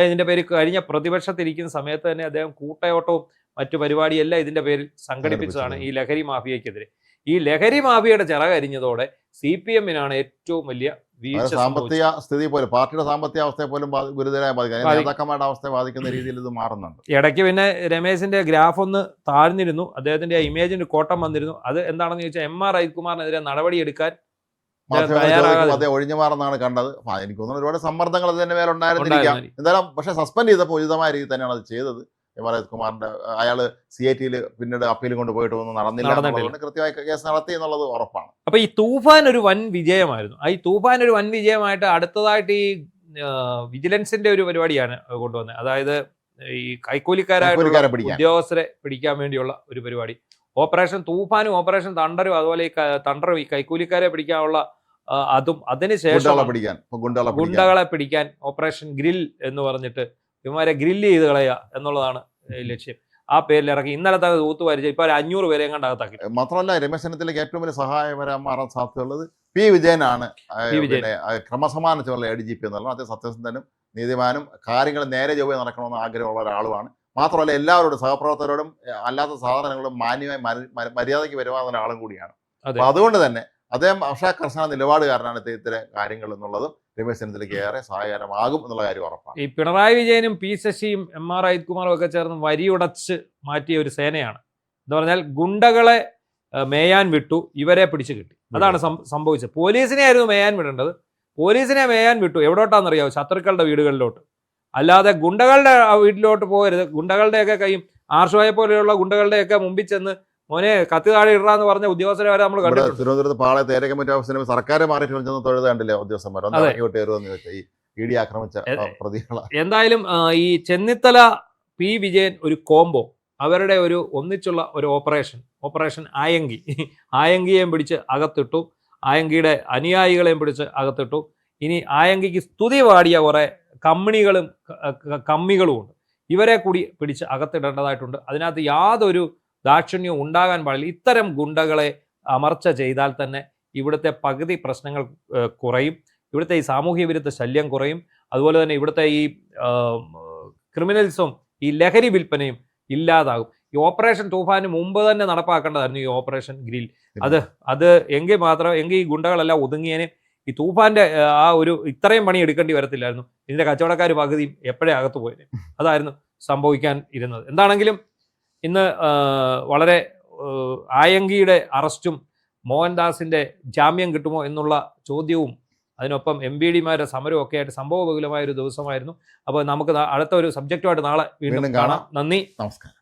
ഇതിന്റെ പേര് കഴിഞ്ഞ പ്രതിപക്ഷത്തിരിക്കുന്ന സമയത്ത് തന്നെ അദ്ദേഹം കൂട്ടയോട്ടവും മറ്റു പരിപാടിയെല്ലാം ഇതിന്റെ പേരിൽ സംഘടിപ്പിച്ചതാണ് ഈ ലഹരി മാഫിയക്കെതിരെ. ഈ ലഹരി മാഫിയയുടെ ചിറകരിഞ്ഞതോടെ CPM-നാണ് ഏറ്റവും വലിയ സാമ്പത്തിക സ്ഥിതി പോലും, പാർട്ടിയുടെ സാമ്പത്തിക അവസ്ഥയെ പോലും ഗുരുതരമായി ബാധിക്കും. നേതാക്കന്മാരുടെ അവസ്ഥയെ ബാധിക്കുന്ന രീതിയിൽ ഇത് മാറുന്നുണ്ട്. ഇടയ്ക്ക് പിന്നെ രമേശിന്റെ ഗ്രാഫ് ഒന്ന് താഴ്ന്നിരുന്നു, അദ്ദേഹത്തിന്റെ ഇമേജിന് കോട്ടം വന്നിരുന്നു. അത് എന്താണെന്ന് ചോദിച്ചാൽ MR അജിത് കുമാറിനെതിരെ നടപടിയെടുക്കാൻ മാധ്യമങ്ങൾ തയ്യാറാകാതെ ചോദിക്കുമ്പോൾ അദ്ദേഹം ഒഴിഞ്ഞു മാറുന്നതാണ് കണ്ടത്. എനിക്ക് തോന്നുന്നു ഒരുപാട് സമ്മർദ്ദങ്ങൾ അതിന്റെ മേലെ ഉണ്ടായിരുന്നിരിക്കാം. എന്തായാലും പക്ഷേ സസ്പെൻഡ് ചെയ്തപ്പോൾ ഉചിതമായ രീതിയിൽ തന്നെയാണ് അത് ചെയ്തത്. ഹിമാലയ് കുമാറിന്റെ അയാൾ CIT പിന്നീട് അപ്പീൽ കൊണ്ടുപോയിട്ട് ഒന്നും നടന്നില്ല, കൃത്യമായി കേസ് നടത്തി എന്നുള്ളത് ഉറപ്പാണ്. അപ്പൊ ഈ തൂഫാൻ ഒരു വൻ വിജയമായിരുന്നു. ഈ തൂഫാൻ ഒരു വൻ വിജയമായിട്ട് അടുത്തതായിട്ട് ഈ വിജിലൻസിന്റെ ഒരു പരിപാടിയാണ് കൊണ്ടുവന്നത്. അതായത് ഈ കൈക്കൂലിക്കാരായിട്ടുള്ള ഉദ്യോഗസ്ഥരെ പിടിക്കാൻ വേണ്ടിയുള്ള ഒരു പരിപാടി. ഓപ്പറേഷൻ തൂഫാനും ഓപ്പറേഷൻ തണ്ടറും അതുപോലെ ഈ തണ്ടറും ഈ കൈക്കൂലിക്കാരെ പിടിക്കാനുള്ള അതും അതിനുശേഷം ഗുണ്ടകളെ പിടിക്കാൻ ഓപ്പറേഷൻ ഗ്രിൽ എന്ന് പറഞ്ഞിട്ട് ഇവന്മാരെ ഗ്രില്ല് ചെയ്ത് കളയുക എന്നുള്ളതാണ് ലക്ഷ്യം. ആ പേരിൽ ഇറക്കി ഇന്നലെ തന്നെ തൂത്തുവാരിച്ച് ഇപ്പൊ 500 പേരെ കണ്ട് അകത്താക്കി. മാത്രമല്ല രമേശ് ചെന്നിത്തലയ്ക്ക് ഏറ്റവും വലിയ സഹായകരം മാറാൻ സാധ്യതയുള്ളത് P. വിജയനാണ്. ക്രമസമാന ചുമതല ADGP എന്നുള്ളത്. അദ്ദേഹം സത്യസന്ധനും നീതിമാനും കാര്യങ്ങൾ നേരെ ചൊവ്വേ നടക്കണമെന്ന് ആഗ്രഹമുള്ള ഒരാളുമാണ്. മാത്രമല്ല എല്ലാവരോടും സഹപ്രവർത്തകരോടും അല്ലാത്ത സാധനങ്ങളും മാന്യമായി മര്യാദയ്ക്ക് പെരുമാറുന്ന ഒരാളും കൂടിയാണ്. അപ്പൊ അതുകൊണ്ട് തന്നെ അദ്ദേഹം കർശന നിലപാടുകാരനാണ് ഇത്തരം കാര്യങ്ങൾ എന്നുള്ളതും രമേശ് ചെന്നിത്തലയ്ക്ക് ഏറെ സഹായകരമാകും എന്നുള്ള കാര്യം ഉറപ്പാണ്. ഈ പിണറായി വിജയനും P. ശശിയും MR അജിത്കുമാറും ഒക്കെ ചേർന്ന് വരിയുടച്ച് മാറ്റിയ ഒരു സേനയാണ്. എന്ന് പറഞ്ഞാൽ ഗുണ്ടകളെ മേയാൻ വിട്ടു, ഇവരെ പിടിച്ചു കിട്ടി. അതാണ് സംഭവിച്ചത്. പോലീസിനെ ആയിരുന്നു മേയാൻ വിടേണ്ടത്. പോലീസിനെ മേയാൻ വിട്ടു. എവിടോട്ടാണെന്നറിയാമോ? ശത്രുക്കളുടെ വീടുകളിലോട്ട്. അല്ലാതെ ഗുണ്ടകളുടെ വീട്ടിലോട്ട് പോകരുത്. ഗുണ്ടകളുടെയൊക്കെ കൈയും ആർഷോയെ പോലെയുള്ള ഗുണ്ടകളുടെയൊക്കെ മുമ്പിൽ ചെന്ന് മോനെ കത്തി താഴെ ഇടാന്ന് പറഞ്ഞ ഉദ്യോഗസ്ഥരെ വരെ നമ്മൾ കണ്ടിട്ടുണ്ട്. തിരുവനന്തപുരത്ത് പാളയത്ത് ഏരിയ കമ്മിറ്റി ഓഫീസിന് സർക്കാർ മാറിയിട്ട് തൊഴുത് കണ്ടില്ലേ ഉദ്യോഗസ്ഥന്മാർ? ഈ ആക്രമിച്ച പ്രതികളാണ്. എന്തായാലും ഈ ചെന്നിത്തല P. വിജയൻ ഒരു കോംബോ, അവരുടെ ഒരു ഒന്നിച്ചുള്ള ഒരു ഓപ്പറേഷൻ ആയങ്കിയെയും പിടിച്ച് അകത്തിട്ടു, ആയങ്കിയുടെ അനുയായികളെയും പിടിച്ച് അകത്തിട്ടു. ഇനി ആയങ്കിക്ക് സ്തുതി പാടിയ കുറെ കമ്മികളും ഉണ്ട്. ഇവരെ കൂടി പിടിച്ച് അകത്തിടേണ്ടതായിട്ടുണ്ട്. അതിനകത്ത് യാതൊരു ദാക്ഷിണ്യവും ഉണ്ടാകാൻ പാടില്ല. ഇത്തരം ഗുണ്ടകളെ അമർച്ച ചെയ്താൽ തന്നെ ഇവിടുത്തെ പകുതി പ്രശ്നങ്ങൾ കുറയും. ഇവിടുത്തെ ഈ സാമൂഹ്യ വിരുദ്ധ ശല്യം കുറയും. അതുപോലെ തന്നെ ഇവിടുത്തെ ഈ ക്രിമിനൽസും ഈ ലഹരി വിൽപ്പനയും ഇല്ലാതാകും. ഈ ഓപ്പറേഷൻ തൂഫാന് മുമ്പ് തന്നെ നടപ്പാക്കേണ്ടതായിരുന്നു ഈ ഓപ്പറേഷൻ ഗ്രിൽ. അത് എങ്കിൽ ഈ ഗുണ്ടകളെല്ലാം ഒതുങ്ങിയതിന് ഈ തൂഫാന്റെ ആ ഒരു ഇത്രയും പണി എടുക്കേണ്ടി വരത്തില്ലായിരുന്നു. ഇതിന്റെ കച്ചവടക്കാർ പകുതിയും എപ്പോഴേ അകത്ത് പോയത്. അതായിരുന്നു സംഭവിക്കാൻ ഇരുന്നത്. എന്താണെങ്കിലും ഇന്ന് വളരെ ആയങ്കിയുടെ അറസ്റ്റും മോഹൻദാസിന്റെ ജാമ്യം കിട്ടുമോ എന്നുള്ള ചോദ്യവും അതിനൊപ്പം MPDമാരുടെ സമരവും ഒക്കെ ആയിട്ട് സംഭവബഹുലമായ ഒരു ദിവസമായിരുന്നു. അപ്പോൾ നമുക്ക് അടുത്ത ഒരു സബ്ജക്റ്റുമായിട്ട് നാളെ വീണ്ടും കാണാം. നന്ദി, നമസ്കാരം.